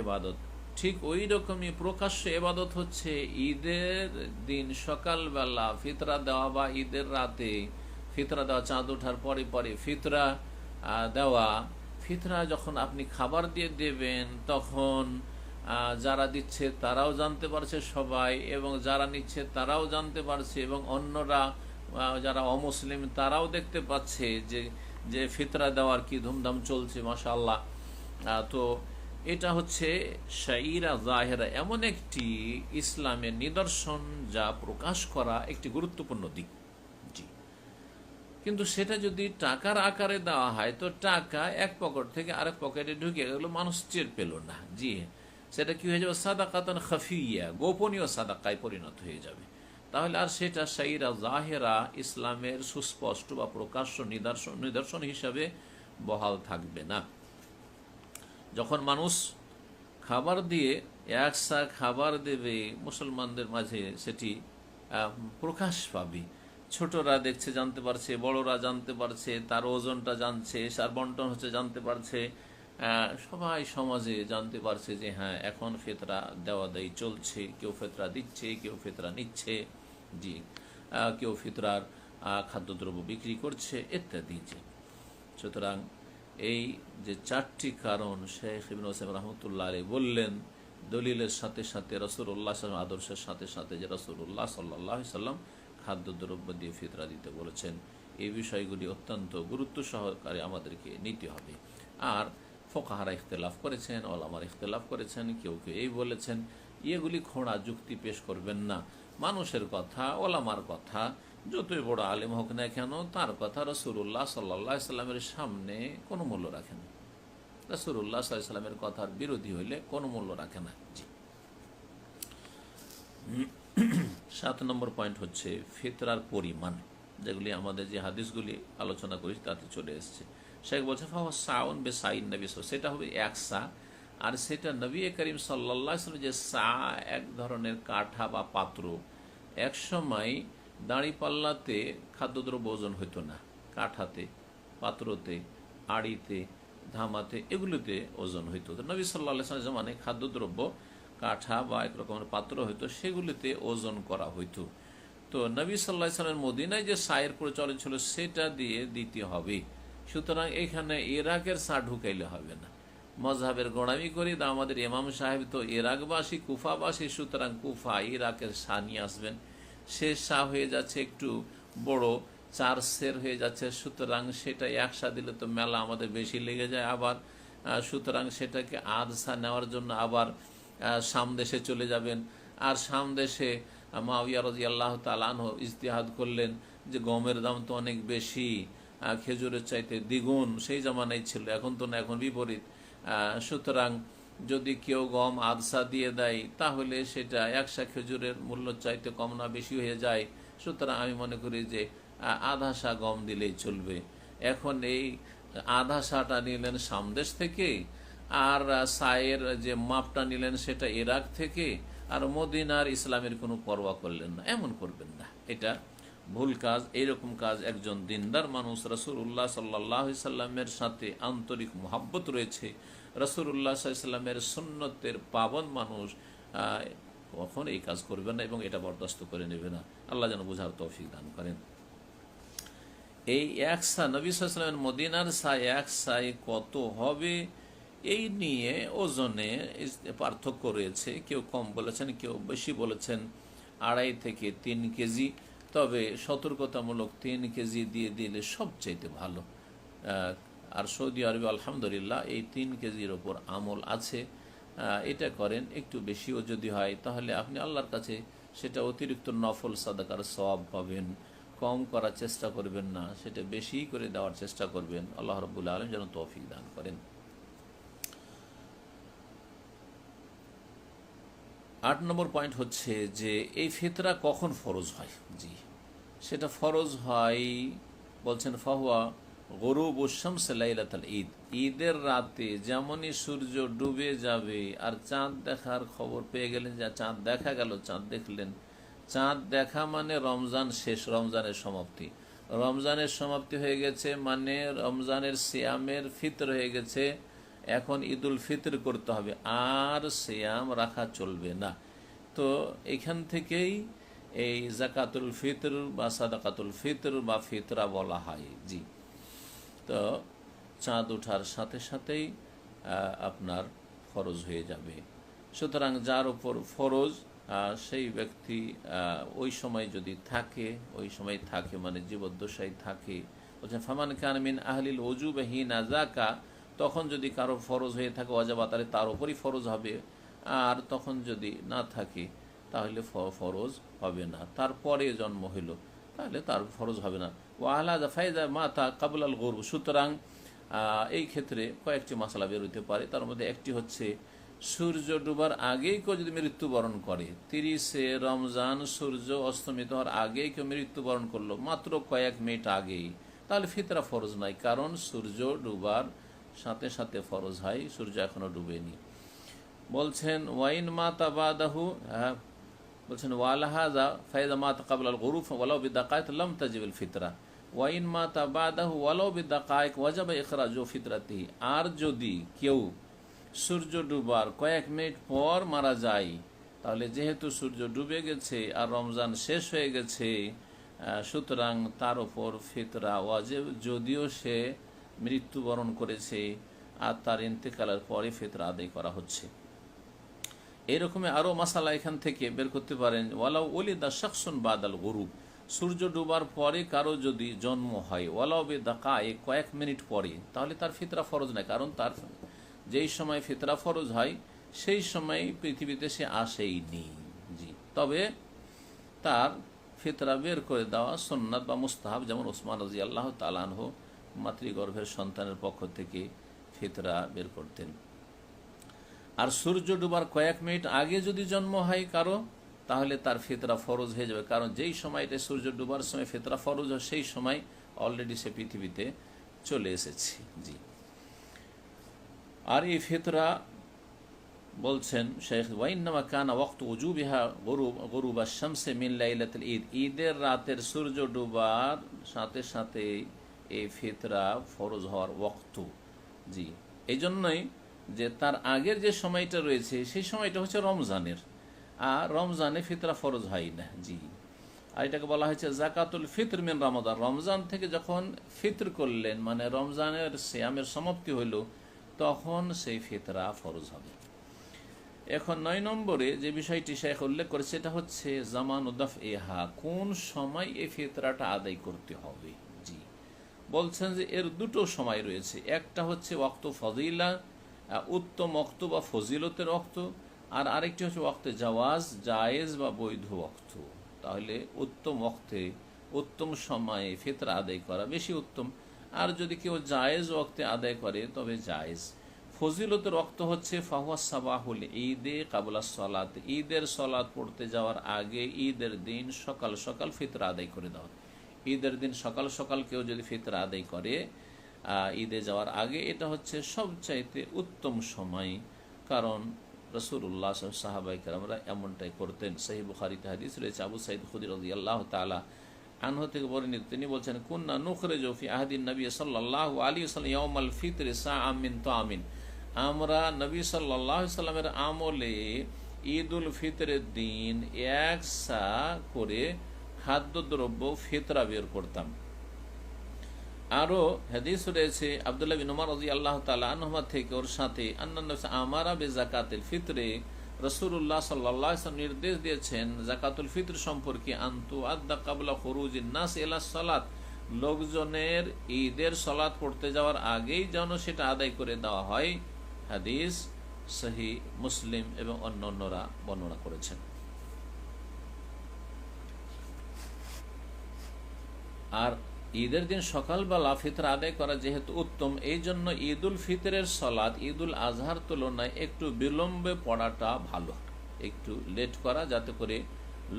ইবাদত। ঠিক ওই রকমই প্রকাশ্য ইবাদত হচ্ছে ঈদের দিন সকালবেলা ফিতরা দেওয়া বা ঈদের রাতে ফিতরা দেওয়া, চাঁদ ওঠার পরে পরে ফিতরা দেওয়া। ফিতরা যখন আপনি খাবার দিয়ে দেবেন তখন যারা দিচ্ছে তারাও জানতে পারছে সবাই, এবং যারা নিচ্ছে তারাও জানতে পারছে, এবং অন্যরা যারা অমুসলিম তারাও দেখতে পাচ্ছে যে ফিতরা দেওয়ার কি ধুমধাম চলছে, মাশাআল্লাহ। তো এটা হচ্ছে শাইরা জাহেরা, এমন একটি ইসলামের নিদর্শন যা প্রকাশ করা একটি গুরুত্বপূর্ণ দিক। জি, কিন্তু সেটা যদি টাকার আকারে দেওয়া হয় তো টাকা এক পকেট থেকে আরেক পকেটে ঢুকে গেল, মানুষ টের পেল না। জি, সেটা কি হয়ে যাবে? সাদাকাতান খাফিয়া, গোপনীয় সাদাকায় পরিণত হয়ে যাবে। তাহলে আর সেটা শাইরা জাহেরা ইসলামের সুস্পষ্ট বা প্রকাশ্য নিদর্শন হিসাবে বহাল থাকবে না। যখন মানুষ খাবার দিয়ে একসা খাবার দেবে মুসলমানদের মাঝে, সেটি প্রকাশ পাবে। ছোটরা দেখছে, জানতে পারছে, বড়রা জানতে পারছে, তার ওজনটা জানছে, সার বন্টন হচ্ছে জানতে পারছে, সবাই সমাজে জানতে পারছে যে হ্যাঁ এখন ফেতরা দেওয়া দেয় চলছে, কেউ ফেতরা দিচ্ছে, কেউ ফেতরা নিচ্ছে, জি, কেউ ফিতরার খাদ্যদ্রব্য বিক্রি করছে ইত্যাদি। জি, সুতরাং এই যে চারটি কারণ শেখ ইবনে উসাইমিন রাহমাতুল্লাহ আলাইহি বললেন, দলিলের সাথে সাথে রাসূলুল্লাহ সাল্লাল্লাহু আলাইহি ওয়াসাল্লাম আদর্শের সাথে সাথে যে রাসূলুল্লাহ সাল্লাল্লাহু আলাইহি ওয়াসাল্লাম খাদ্যদ্রব্য দিয়ে ফিতরা দিতে বলেছেন, এই বিষয়গুলি অত্যন্ত গুরুত্ব সহকারে আমাদেরকে নিতে হবে। আর ফোকাহারা ইখতিলাফ করেছেন, ওলামারা ইখতিলাফ করেছেন, কেউ কেউ এই বলেছেন, এগুলি খোঁড়া যুক্তি পেশ করবেন না। মানুষের কথা, ওলামার কথা, যতই বড় আলেম হোক না কেন, তার কথা রাসূলুল্লাহ সাল্লাল্লাহু আলাইহি ওয়াসাল্লামের সামনে কোনো মূল্য রাখে না। রাসূলুল্লাহ সাল্লাল্লাহু আলাইহি ওয়াসাল্লামের কথার বিরোধী হইলে কোনো মূল্য রাখে না। জি, 7 নম্বর পয়েন্ট হচ্ছে ফিতরার পরিমাণ, যেগুলি আমাদের যে হাদিসগুলি আলোচনা করেছি তাতে চলে এসছে। শেখ বলছে ফাহুয়া সাউন বে সাইন নবী, সেটা হবে এক সা, আর সেটা নবী করিম সাল্লাল্লাহু আলাইহি ওয়াসাল্লাম যে সা, এক ধরনের কাঠা বা পাত্র, এক সময় দাঁড়িপাল্লাতে খাদ্যদ্রব্য ওজন হইতো না, কাঠাতে, পাত্রতে, আড়িতে, ধামাতে, এগুলোতে ওজন হইতো। তো নবী সাল্লাল্লাহু আলাইহি ওয়াসাল্লাম মানে খাদ্যদ্রব্য কাঠা বা এক রকমের পাত্র হইতো, সেগুলিতে ওজন করা হইতো। তো নবী সাল্লাল্লাহু আলাইহি ওয়াসাল্লাম মদিনায় যে সায়ের প্রচলন ছিল সেটা দিয়ে দিতে হবে। সুতরাং এখানে ইরাকের সা ঢুকাইলে হবে না। মজহাবের গোড়ামি করি দা আমাদের ইমাম সাহেব তো ইরাকবাসী, কুফাবাসী, সুতরাং কুফা ইরাকের সা নিয়ে আসবেন। সে সা হয়ে যাচ্ছে একটু বড়, 4 সের হয়ে যাচ্ছে, সুতরাং সেটা একসা দিলে তো মেলা আমাদের বেশি লেগে যায়। আবার সুতরাং সেটাকে আধ সা নেওয়ার জন্য আবার সামদেশে চলে যাবেন। আর সামদেশে মুআবিয়া রাদিয়াল্লাহু তাআলা আনহু ইজতিহাদ করলেন যে গমের দাম তো অনেক বেশি, খেজুরের চাইতে দ্বিগুণ সেই জামানায় ছিল, এখন তো না, এখন বিপরীত। সুতরাং যদি কেউ গম আধসা দিয়ে দেয় তাহলে সেটা একসা খেজুরের মূল্য চাইতে কম না বেশি হয়ে যায়। সুতরাং আমি মনে করি যে আধা সা গম দিলেই চলবে। এখন এই আধা সাটা নিলেন সামদেশ থেকে, আর সায়ের যে মাপটা নিলেন সেটা ইরাক থেকে, আর মদিনার ইসলামের কোনো পরোয়া করলেন না। এমন করবেন না, এটা ভুল কাজ। এইরকম কাজ একজন দিনদার মানুষ, রাসূলুল্লাহ সাল্লাল্লাহু আলাইহি সাল্লামের সাথে আন্তরিক মহব্বত রয়েছে, রাসূলুল্লাহ সাল্লাল্লাহু আলাইহি সাল্লামের সুন্নতের পাবন মানুষ কখন এই কাজ করবে না এবং এটা বরদাস্ত করে নেবে না। আল্লাহ যেন বুঝার তৌফিক দান করেন। এই একসা নবী সাল্লাল্লাহু আলাইহি ওয়াসাল্লামের মদিনার সা একসায় কত হবে এই নিয়ে ওজনে পার্থক্য রয়েছে। কেউ কম বলেছেন, কেউ বেশি বলেছেন, 2.5 থেকে 3 কেজি। তবে সতর্কতামূলক 3 কেজি দিয়ে দিলে সবচাইতে ভালো। আর সৌদি আরবে আলহামদুলিল্লাহ এই 3 কেজির ওপর আমল আছে। এটা করেন। একটু বেশিও যদি হয় তাহলে আপনি আল্লাহর কাছে সেটা অতিরিক্ত নফল সাদাকার সওয়াব পাবেন। কম করার চেষ্টা করবেন না, সেটা বেশি করে দেওয়ার চেষ্টা করবেন। আল্লাহ রাব্বুল আলামিন যেন তৌফিক দান করেন। 8 নম্বর পয়েন্ট হচ্ছে যে এই ফিতরা কখন ফরজ হয়। জি, সেটা ফরজ হয় বলছেন ফাহুয়া গরুব শামস লাইলাতুল ঈদ, ঈদের রাতে যেমনই সূর্য ডুবে যাবে আর চাঁদ দেখার খবর পেয়ে গেলেন, যা চাঁদ দেখা গেল, চাঁদ দেখলেন। চাঁদ দেখা মানে রমজান শেষ, রমজানের সমাপ্তি। রমজানের সমাপ্তি হয়ে গেছে মানে রমজানের সিয়ামের ফিতর হয়ে গেছে। এখন ঈদুল ফিতর করতে হবে, আর সিয়াম রাখা চলবে না। তো এখান থেকেই এই জাকাতুল ফিতর বা সাদাকাতুল ফিতর বা ফিতরা বলা হয়। জি, তো চাঁদ ওঠার সাথে সাথেই আপনার ফরজ হয়ে যাবে। সুতরাং যার উপর ফরজ সেই ব্যক্তি ওই সময় যদি থাকে, ওই সময় থাকে মানে জীবদ্দশায় থাকে, বলছেন ফামান কান মিন আহলিল ওজুব হিনা যাকা তখন যদি কারো ফরজ হয়ে থাকে ওয়াজিব তাহলে তার উপরই ফরজ হবে, আর তখন যদি না থাকে তাহলে ফরজ হবে না। তারপরে জন্ম হইল তাহলে তার ফরজ হবে না। ওয়ালা ফাইজা মাতা কাবুল আল গরু, সুতরাং এই ক্ষেত্রে কয়েকটি মশলা বের হতে পারে। তার মধ্যে একটি হচ্ছে সূর্য ডুবার আগেই কেউ যদি মৃত্যুবরণ করে, 30শে রমজান সূর্য অস্তমিত হওয়ার আগেই কেউ মৃত্যুবরণ করলো, মাত্র কয়েক মিনিট আগেই, তাহলে ফিতরা ফরজ নাই, কারণ সূর্য ডুবার সাথে সাথে ফরজ হয়, সূর্য এখনো ডুবেনি। বলছেন ওয়াইন মাতা বাদাহু, বলছেন ওয়ালাহাজা ফাইজা মাতা কাবুল আল গরু ওয়ালাউ বিদাকায়েক লাম তাজিবুল ফিতরা ওয়াইন মাতা বাদাহু ওয়ালাউ বিদাকায়েক ওয়াজাবা ইখরাজু ফিতরাতিহি। আর যদি কেউ সূর্য ডুবার কয়েক মিনিট পর মারা যায়, তাহলে যেহেতু সূর্য ডুবে গেছে আর রমজান শেষ হয়ে গেছে, সুতরাং তার ওপর ফিতরা ওয়াজিব, যদিও সে মৃত্যুবরণ করেছে আর তার ইন্তেকালের পরে ফিতরা আদায় করা হচ্ছে। এইরকমই আরও মাসালা এখান থেকে বের করতে পারেন। ওয়ালাউ ওলিদা শাখসুন বাদাল গুরুব, সূর্য ডুবার পরে কারো যদি জন্ম হয়, ওয়ালাউ বিদাকায়ে কয়েক মিনিট পরে, তাহলে তার ফিতরা ফরজ নয়, কারণ তার যেই সময় ফিতরা ফরজ হয় সেই সময় পৃথিবীতে সে আসেইনি। জি, তবে তার ফিতরা বের করে দেওয়া সুন্নাত বা মুস্তাহাব, যেমন ওসমান রাদিয়াল্লাহু তাআলা আনহু মাতৃগর্ভের সন্তানের পক্ষ থেকে ফিতরা বের করতেন। আর সূর্য ডুবার কয়েক মিনিট আগে যদি জন্ম হয় কারো, তাহলে তার ফিতরা ফরজ হয়ে যাবে, কারণ যেই সময়টা সূর্য ডুবার সময় ফিতরা ফরজ হয় সেই সময় অলরেডি সে পৃথিবীতে চলে এসেছে। জি, আর এই ফিতরা বলছেন শেখ ওয়াইন্নামা কানা ওয়াক্ত উজুবিহা গুরুবা শামসে মিন লাইলাতুল ঈদ, ঈদের রাতের সূর্য ডুবার সাথে সাথে এই ফিতরা ফরজ হওয়ার ওয়াক্ত। জি, এই জন্যই যে তার আগের যে সময়টা রয়েছে সেই সময়টা হচ্ছে রমজানের, আর রমজানে ফিতরা ফরজ হয় না। জি, আর এটাকে বলা হয়েছে জাকাতুল ফিতর মিন রমাদান, রমজান থেকে যখন ফিতর করলেন মানে রমজানের সিয়ামের সমাপ্তি হইল, তখন সেই ফিতরা ফরজ হবে। এখন 9 নম্বরে যে বিষয়টি শেখ উল্লেখ করেছে সেটা হচ্ছে জামানুদ্দাফ এহা, কোন সময় এই ফিতরাটা আদায় করতে হবে। জি, বলছেন যে এর দুটো সময় রয়েছে, একটা হচ্ছে ওয়াক্ত ফজিলা, উত্তম ওয়াক্ত বা ফজিলতের ওয়াক্ত, আর আরেকটি হচ্ছে ওয়াক্তে জাওয়াজ, জায়েজ বা বৈধ ওয়াক্ত। তাহলে উত্তম ওয়াক্তে, উত্তম সময়ে ফিতরা আদায় করা বেশি উত্তম, আর যদি কেউ জায়েজ ওয়াক্তে আদায় করে তবে জায়েজ। ফজিলতের ওয়াক্ত হচ্ছে ফাহুয়া সাবাহুল ঈদে কাবলা সলাত, ঈদের সলাত পড়তে যাওয়ার আগে ঈদের দিন সকাল সকাল ফিতরা আদায় করে দেওয়া। ঈদের দিন সকাল সকাল কেউ যদি ফিতরা আদায় করে ঈদে যাওয়ার আগে, এটা হচ্ছে সবচাইতে উত্তম সময়, কারণ রাসূলুল্লাহ সাহাবায়ে কেরামরা এমনটাই করতেন। সহিহ বুখারীতে হাদিস রয়েছে, আবু সাঈদ খুদরী রাদিয়াল্লাহু তাআলা আনহু থেকে বর্ণিত, তিনি বলছেন কুন্না নুখরিজু ফি আহদিন নবী সাল্লাল্লাহু আলাইহি ওয়াসাল্লাম ইয়াউমাল ফিতরি সাআম মিন তাআমিন, আমরা নবী সাল্লাল্লাহু আলাইহি সাল্লামের আমলে ঈদুল ফিতরের দিন এক সা করে খাদ্যদ্রব্য ফিতরা বের করতাম। আরো হাদিস রয়েছে আব্দুল্লাহ বিন উমর রাদিয়াল্লাহু তাআলা আনহুমা থেকে, ওর সাথে আমারা বে যাকাতুল ফিতরে, রাসূলুল্লাহ সাল্লাল্লাহু আলাইহি ওয়াসাল্লাম নির্দেশ দিয়েছেন যাকাতুল ফিতর সম্পর্কে, আনতু আদা কাবলা খুরুজিন নাস ইলা সালাত, লোকজনের ঈদের সালাত পড়তে যাওয়ার আগেই যেন সেটা আদায় করে দেওয়া হয়। হাদিস সহিহ মুসলিম এবং অন্যান্যরা বর্ণনা করেছেন। আর ঈদের দিন সকালবেলা ফিতরা আদায় করা যেহেতু উত্তম, এই জন্য ঈদুল ফিতরের সালাত ঈদুল আজহার তুলনায় একটু বিলম্বে পড়াটা ভালো, একটু লেট করা, যাতে করে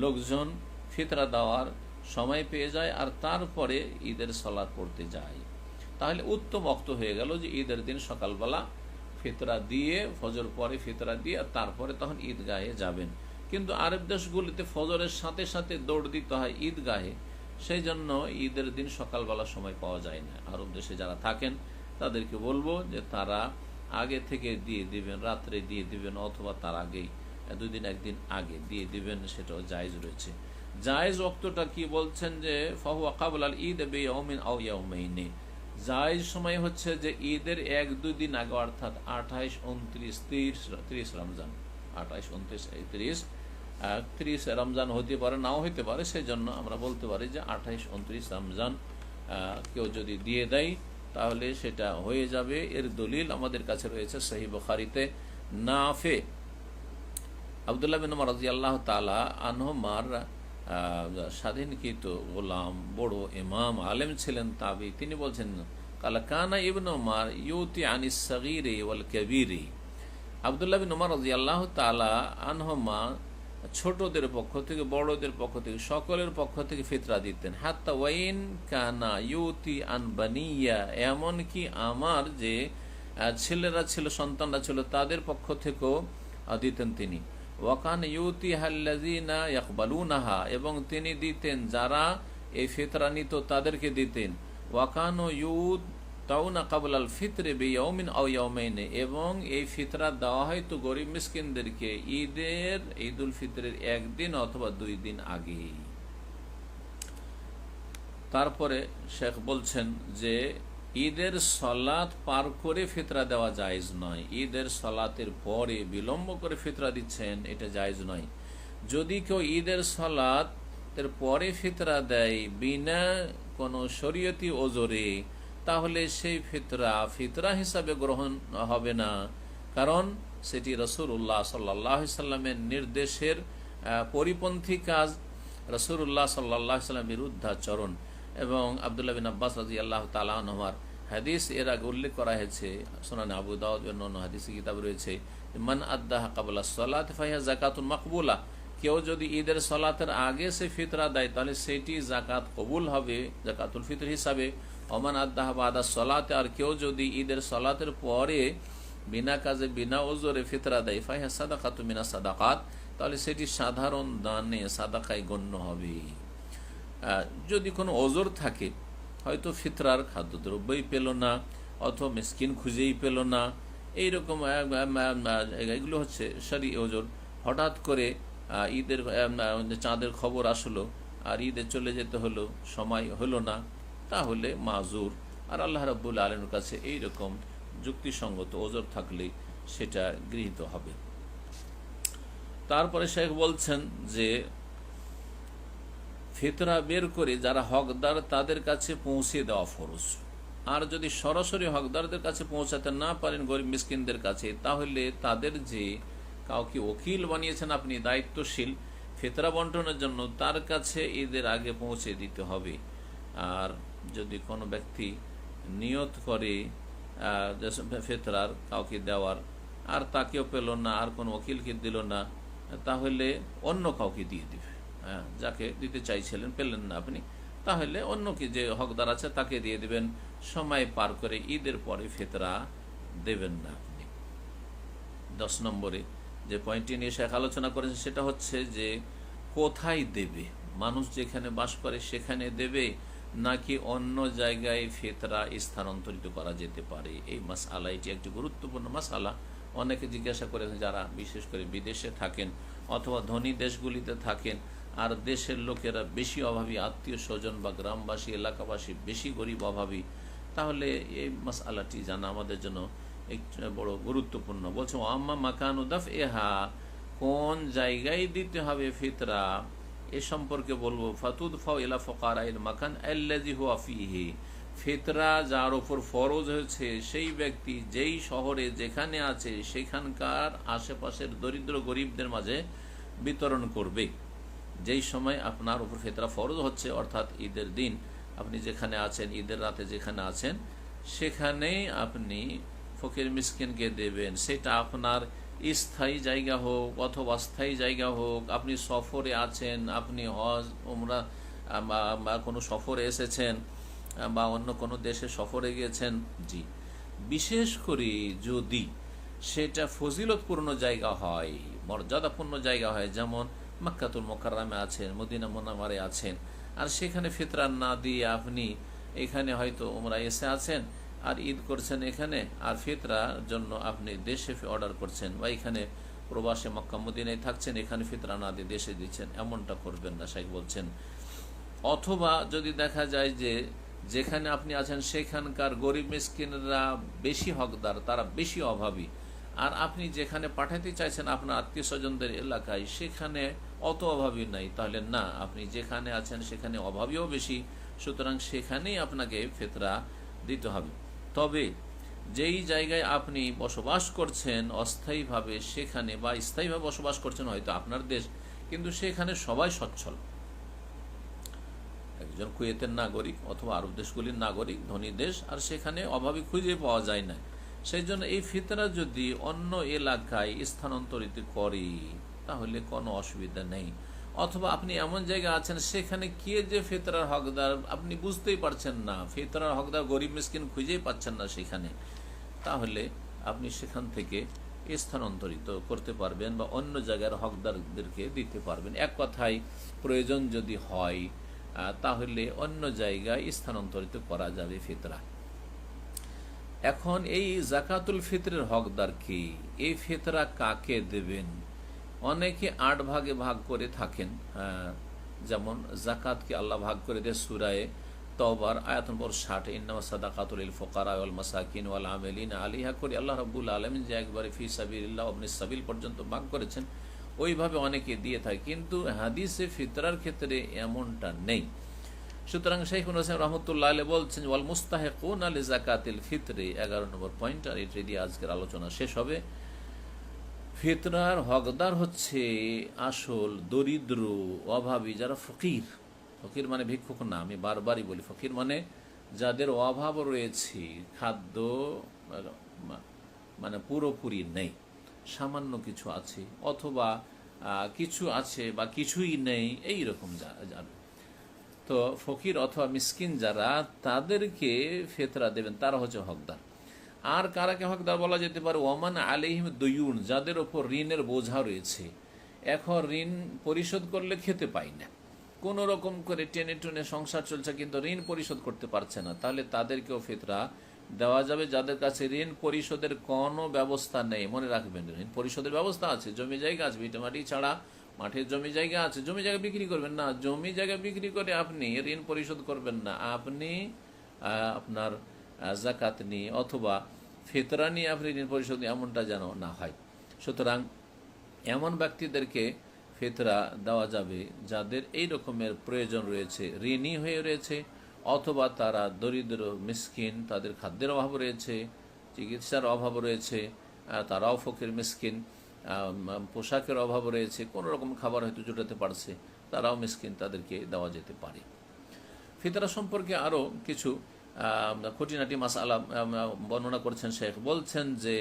লোকজন ফিতরা দেওয়ার সময় পেয়ে যায় আর তারপরে ঈদের সালাত পড়তে যায়। তাহলে উত্তম ওয়াক্ত হয়ে গেল যে ঈদের দিন সকালবেলা ফিতরা দিয়ে, ফজর পরে ফিতরা দিয়ে তারপরে তখন ঈদগাহে যাবেন। কিন্তু আরব দেশগুলিতে ফজরের সাথে সাথে দৌড় দিতে হয় ঈদগাহে, সেই জন্য ঈদের দিন সকালবেলা সময় পাওয়া যায় না। আরব দেশে যারা থাকেন তাদেরকে বলবো যে তারা আগে থেকে দিয়ে দিবেন, রাত্রে দিয়ে দিবেন, অথবা তার আগেই 2 দিন 1 দিন আগে দিয়ে দিবেন, সেটাও জায়েজ রয়েছে। জায়েজ ওয়াক্তটা কি বলছেন যে ফাহুয়া কাবলাল ঈদ বিয়াউমিন আও ইয়াউমাইনি, জায়েজ সময় হচ্ছে যে ঈদের 1-2 দিন আগে, অর্থাৎ 28, 29, 30 রমজান, 28, 29, 30 রমজান হতে পারে, নাও হতে পারে, সেই জন্য আমরা বলতে পারি যে 28, 29 রমজান কেউ যদি দিয়ে দেয় তাহলে সেটা হয়ে যাবে। এর দলিল আমাদের কাছে রয়েছে সহিহ বুখারীতে। নাফে আব্দুল্লাহ বিন উমর রাদিয়াল্লাহু তাআলা আনহুমার স্বাধীনকৃত গোলাম, বড় ইমাম আলেম ছিলেন, তাবি। তিনি বলছেন, কালা কানা ইবনু উমর ইউতি আনিস সাগীরি ওয়াল কাবীরি। আব্দুল্লাহ বিন উমর রাদিয়াল্লাহু তাআলা আনহুমা ছোটদের পক্ষ থেকে, বড়দের পক্ষ থেকে, সকলের পক্ষ থেকে ফিতরা দিতেন। হাত্তা ওয়াইন কানা ইউতি আন বানিয়া, এমনকি আমার যে ছেলেরা ছিল, সন্তানরা ছিল, তাদের পক্ষ থেকেও দিতেন তিনি। ওয়াকান ইউতি হাল্লাযিনা ইয়াকবালুনাহা, এবং তিনি দিতেন যারা এই ফিতরা নিত তাদেরকে দিতেন। ওয়াকানু ইউতাউনা ক্বাবলাল ফিতরি বিয়াউমিন আও ইয়াউমাইন, এবং এই ফিতরা দেওয়া হয় তো গরিব মিসকিনদেরকে ঈদুল ফিতরের একদিন অথবা 2 দিন আগে। তারপরে শেখ বলছেন যে ঈদের সলাত পার করে ফিতরা দেওয়া জায়েজ নয়। ঈদের সলাতের পরে বিলম্ব করে ফিতরা দিচ্ছেন, এটা জায়েজ নয়। যদি কেউ ঈদের সলাতের পরে ফিতরা দেয় বিনা কোনো শরীয়তি ওজরে, তাহলে সেই ফিতরা হিসাবে গ্রহণ হবে না, কারণ সেটি রাসূলুল্লাহ সাল্লাল্লাহু আলাইহি সাল্লামের নির্দেশের পরিপন্থী কাজ, রাসূলুল্লাহ সাল্লাল্লাহু আলাইহি সাল্লামের বিরুদ্ধাচরণ। এবং আব্দুল্লাহ বিন আব্বাস রাদিয়াল্লাহু তাআলা আনহুমার হাদিস এর আগে উল্লেখ করা হয়েছে, সুনান আবু দাউদ এবং অন্য হাদিসে কিতাব রয়েছে, মান আদ্দাহা ক্বাবলা সলাত ফাহিয়া যাকাতুন মাকবুলা। কেউ যদি ঈদের সলাতের আগে সে ফিতরা দেয় তাহলে সেটি যাকাত কবুল হবে, যাকাতুল ফিতর হিসাবে। ওমান আদ্দাহা বাদা সলাতে, আর কেউ যদি ঈদের সলাতের পরে বিনা কাজে বিনা ওজরে ফিতরা দেয় ফাহিয়া সাদাকাতুন মিনাস সাদাকাত, তাহলে সেটি সাধারণ দানে সাদাকায় গণ্য হবে। যদি কোনো ওজর থাকে, হয়তো ফিতরার খাদ্যদ্রব্যই পেল না, অথবা মিসকিন খুঁজেই পেল না, এইরকম এগুলো হচ্ছে শরঈ ওজর। হঠাৎ করে ঈদের চাঁদের খবর আসলো আর ঈদে চলে যেতে হলো, সময় হলো না, তাহলে মাজুর। আর আল্লাহ রাব্বুল আলামিনের কাছে এইরকম যুক্তিসঙ্গত ওজর থাকলে সেটা গৃহীত হবে। তারপরে শেখ বলছেন যে ফিতরা বের করে যারা হকদার তাদের কাছে পৌঁছে দেওয়া ফরজ। আর যদি সরাসরি হকদারদের কাছে পৌঁছাতে না পারেন, গরিব মিসকিনদের কাছে, তাহলে তাদের যে কাউকে ওকিল বানিয়েছেন আপনি, দায়িত্বশীল ফিতরা বন্টনের জন্য, তার কাছে ঈদের আগে পৌঁছে দিতে হবে। আর যদি কোনো ব্যক্তি নিয়ত করে ফিতরার কাউকে দেওয়ার, আর তাকেও পেল না, আর কোনো ওকিলকে দিল না, তাহলে অন্য কাউকে দিয়ে দিবে। যাকে দিতে চাইছিলেন পেলেন না আপনি, তাহলে অন্য কি যে হকদার আছে তাকে দিয়ে দিবেন। সময় পার করে ঈদের পরে ফিতরা দেবেন না আপনি। 10 নম্বরে যে পয়েন্টটি নিয়ে শেখ আলোচনা করেছেন সেটা হচ্ছে যে কোথায় দেবে, মানুষ যেখানে বাস করে সেখানে দেবে নাকি অন্য জায়গায় ফিতরা স্থানান্তরিত করা যেতে পারে। এই মাসআলা, এটি একটি গুরুত্বপূর্ণ মাসআলা। অনেকে জিজ্ঞাসা করেছেন যারা বিশেষ করে বিদেশে থাকেন অথবা ধনী দেশগুলিতে থাকেন, আর দেশের লোকেরা বেশি অভাবী, আত্মীয় স্বজন বা গ্রামবাসী এলাকাবাসী বেশি গরিব অভাবী, তাহলে এই মাসআলাটি জানা আমাদের জন্য একটু বড় গুরুত্বপূর্ণ। বলছে আম্মা মাকানু দাফইহা, কোন জায়গায় দিতে হবে ফিতরা, এ সম্পর্কে বলবো। ফাতুদফাউ ইলা ফুকারাইল মাকান আল্লাযী হুয়া ফীহি, ফিতরা যার উপর ফরজ হয়েছে সেই ব্যক্তি যেই শহরে যেখানে আছে সেখানকার আশেপাশের দরিদ্র গরিবদের মাঝে বিতরণ করবে। যেই সময় আপনার উপর ফিতরা ফরজ হচ্ছে, অর্থাৎ ঈদের দিন আপনি যেখানে আছেন, ঈদের রাতে যেখানে আছেন, সেখানেই আপনি ফকির মিসকিনকে দেবেন। সেটা আপনার স্থায়ী জায়গা হোক অথবা অস্থায়ী জায়গা হোক, আপনি সফরে আছেন, আপনি হজ উমরা বা কোনো সফরে এসেছেন বা অন্য কোনো দেশে সফরে গিয়েছেন, জি, বিশেষ করে যদি সেটা ফজিলতপূর্ণ জায়গা হয়, মর্যাদাপূর্ণ জায়গা হয়, যেমন মক্কাতুল মুকাররমে আছেন, মদিনা মুনাওয়ারে আছেন, আর সেখানে ফিতরা না দিয়ে আপনি এখানে হয়তো উমরা এসে আছেন আর ঈদ করছেন এখানে, আর ফিতরার জন্য আপনি দেশে অর্ডার করছেন, বা এখানে প্রবাসে মক্কা মদিনায় থাকছেন, এখানে ফিতরা না দিয়ে দেশে দিচ্ছেন, এমনটা করবেন না শাইখ বলছেন। অথবা যদি দেখা যায় যে যেখানে আপনি আছেন সেখানকার গরিব মিসকিনরা বেশি হকদার, তারা বেশি অভাবী, আর আপনি যেখানে পাঠাতে চাইছেন আপনার আত্মীয় স্বজনদের এলাকায় সেখানে অত অভাবী নাই, তাহলে না, আপনি যেখানে আছেন সেখানে অভাবীও বেশি, সুতরাং সেখানেই আপনাকে ফিতরা দিতে হবে। তবে যেই জায়গায় আপনি বসবাস করছেন অস্থায়ীভাবে, সেখানে বা স্থায়ীভাবে বসবাস করছেন হয়তো আপনার দেশ, কিন্তু সেখানে সবাই সচ্ছল, একজন কুয়েতের নাগরিক অথবা আরব দেশগুলির নাগরিক, ধনী দেশ, আর সেখানে অভাবী খুঁজে পাওয়া যায় না। সেই জন্য এই ফিতরা যদি অন্য এলাকায় স্থানান্তরিত করে তাহলে কোনো অসুবিধা নেই। অথবা আপনি এমন জায়গা আছেন সেখানে কে যে ফিতরার হকদার আপনি বুঝতেই পারছেন না, ফিতরার হকদার গরিব মিসকিন খুঁজেই পাচ্ছেন না সেখানে, তাহলে আপনি সেখান থেকে স্থানান্তরিত করতে পারবেন বা অন্য জায়গার হকদারদেরকে দিতে পারবেন। এক কথায় প্রয়োজন যদি হয় তাহলে অন্য জায়গায় স্থানান্তরিত করা যাবে ফিতরা। এখন এই জাকাতুল ফিতরের হকদার কি, এই ফিতরা কাকে দেবেন? অনেকে 8 ভাগে ভাগ করে থাকেন। যেমন জাকাতকে আল্লাহ ভাগ করে দেয় সূরায়ে তওবার আয়াত নম্বর 60, ইন্নামাস সাদাকাতুল লিল ফুকারা ওয়াল মাসাকিন ওয়াল আমিলিন আলাইহা করে আল্লাহ রাব্বুল আলামিন যে একবারে ফি সাবিলিল্লাহ ওয়া ইবনিস সাবিল পর্যন্ত ভাগ করেছেন, ওইভাবে অনেকে দিয়ে থাকে, কিন্তু হাদিসে ফিতরার ক্ষেত্রে এমনটা নেই। সুতরাং শাইখুল হোসেন রহমতুল্লাহ আলাইহি বলছেন ওয়াল মুস্তাহিকুনা লিযাকাতিল ফিতরি, 11 নম্বর পয়েন্ট, আর এটি দিয়ে আজকের আলোচনা শেষ হবে। ফিতরার হকদার হচ্ছে আসল দরিদ্র অভাবী যারা ফকির। ফকির মানে ভিক্ষুক না, আমি বারবারই বলি, ফকির মানে যাদের অভাব রয়েছে, খাদ্য মানে পুরোপুরি নেই, সামান্য কিছু আছে, অথবা কিছু আছে বা কিছুই নেই, এই রকম যারা, তো ফকির অথবা মিসকিন যারা, তাদেরকে ফিতরা দেবেন, তারা হচ্ছে হকদার। আর কারাকে হকদার বলা যেতে পারে? ওমান আলাইহিম দুয়ুন, যাদের ওপর ঋণের বোঝা রয়েছে, এখন ঋণ পরিশোধ করলে খেতে পাই না, কোন রকম করে টেনে টুনে সংসার চলছে কিন্তু ঋণ পরিশোধ করতে পারছে না, তাহলে তাদেরকেও ফিতরা দেওয়া যাবে। যাদের কাছে ঋণ পরিশোধের কোনো ব্যবস্থা নেই, মনে রাখবেন ঋণ পরিশোধের ব্যবস্থা আছে, জমি জায়গা আছে, ভিটেমাটি ছাড়া মাঠের জমি জায়গা আছে, জমি জায়গা বিক্রি করবেন না, জমি জায়গা বিক্রি করে আপনি ঋণ পরিশোধ করবেন না, আপনি আপনার জাকাত নিয়ে অথবা ফিতরা নিয়ে আপনি ঋণ পরিশোধ, এমনটা যেন না হয়। সুতরাং এমন ব্যক্তিদেরকে ফিতরা দেওয়া যাবে যাদের এই রকমের প্রয়োজন রয়েছে, ঋণী হয়ে রয়েছে, অথবা তারা দরিদ্র মিসকিন, তাদের খাদ্যের অভাব রয়েছে, চিকিৎসার অভাব রয়েছে, তারাও ফকির মিসকিন, পোশাকের অভাব রয়েছে, কোনো রকম খাবার হয়তো জুটাতে পারছে, তারাও মিসকিন, তাদেরকে দেওয়া যেতে পারে। ফিতরা সম্পর্কে আরও কিছু খুঁটিনাটি মাসআলা বর্ণনা করছেন শেখ, বলছেন যে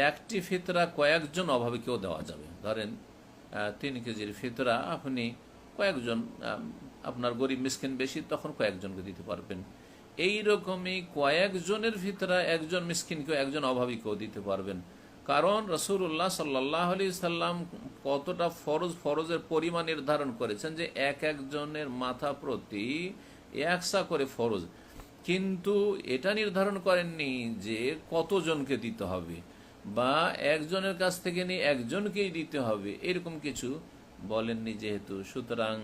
একটি ফিতরা কয়েকজন অভাবীকেও দেওয়া যাবে। ধরেন 3 কেজির ফিতরা আপনি কয়েকজন, আপনার গরিব মিসকিন বেশি, তখন কয়েকজনকে দিতে পারবেন। এই রকমই কয়েকজনের ফিতরা একজন মিসকিনকেও একজন অভাবীকেও দিতে পারবেন। কারণ রাসূলুল্লাহ সাল্লাল্লাহু আলাইহি সাল্লাম কতটা ফরজের পরিমাণ নির্ধারণ করেছেন যে এক একজনের মাথা প্রতি 1 সা করে ফরজ, কিন্তু এটা নির্ধারণ করেননি যে কতজনকে দিতে হবে বা একজনের কাছ থেকে নিয়ে একজনকেই দিতে হবে, এরকম কিছু বলেননি যেহেতু। সুতরাং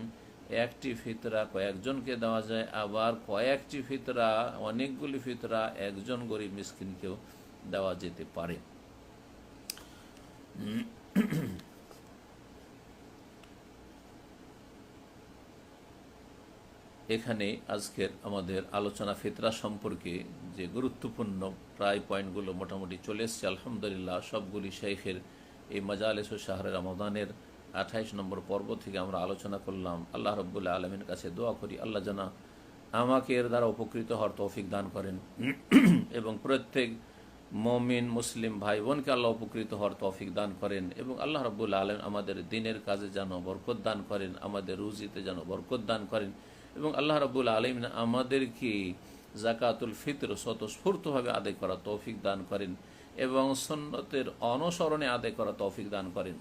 একটি ফিতরা কয়েকজনকে দেওয়া যায়, আবার কয়েকটি ফিতরা, অনেকগুলি ফিতরা একজন গরিব মিসকিনকেও দেওয়া যেতে পারে। এখানে আজকের আমাদের আলোচনা ফিতরা সম্পর্কে যে গুরুত্বপূর্ণ প্রায় পয়েন্টগুলো মোটামুটি চলে এসছে আলহামদুলিল্লাহ। সবগুলি শেখের এই মাজালিস ও শাহরে রমাদানের 28 নম্বর পর্ব থেকে আমরা আলোচনা করলাম। আল্লাহ রাব্বুল আলামিনের কাছে দোয়া করি আল্লাহ যেন আমাকে এর দ্বারা উপকৃত হওয়ার তৌফিক দান করেন এবং প্রত্যেক মুমিন মুসলিম ভাই বোনকে আল্লাহ উপকৃত হওয়ার তৌফিক দান করেন, এবং আল্লাহ রাব্বুল আলামিন আমাদের দিনের কাজে যেন বরকত দান করেন, আমাদের রুজিতে যেন বরকত দান করেন, এবং আল্লাহ রাব্বুল আলামিন আমাদেরকে জাকাতুল ফিতর স্বতঃস্ফূর্তভাবে আদায় করা তৌফিক দান করেন এবং সুন্নতের অনুসরণে আদায় করা তৌফিক দান করেন।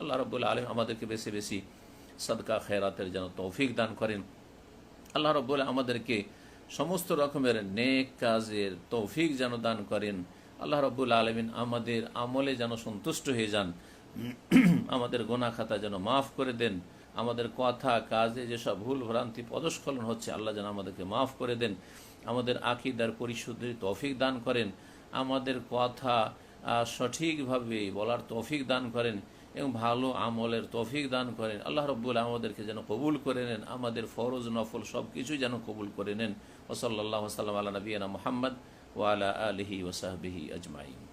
আল্লাহ রাব্বুল আলামিন আমাদেরকে বেশি বেশি সাদকা খেরাতের যেন তৌফিক দান করেন। আল্লাহ রাব্বুল আমাদেরকে সমস্ত রকমের নেক কাজের তৌফিক যেন দান করেন। আল্লাহ রাব্বুল আলামিন আমাদের আমলে যেন সন্তুষ্ট হয়ে যান, আমাদের গুনাহ খাতা যেন মাফ করে দেন, আমাদের কথা কাজে যেসব ভুল ভ্রান্তি পদস্খলন হচ্ছে আল্লাহ যেন আমাদেরকে মাফ করে দেন, আমাদের আকীদার পরিশুদ্ধির তৌফিক দান করেন, আমাদের কথা সঠিকভাবে বলার তৌফিক দান করেন, এবং ভালো আমলের তৌফিক দান করেন। আল্লাহ রব্বুল আমাদেরকে যেন কবুল করে নেন, আমাদের ফরজ নফল সব কিছুই যেন কবুল করে নেন। ওসল্লাল্লাহু সাল্লাম আলা নবিয়িনা মুহাম্মদ ওয়া আলা আলিহি ওয়া সাহবিহি আজমাইন।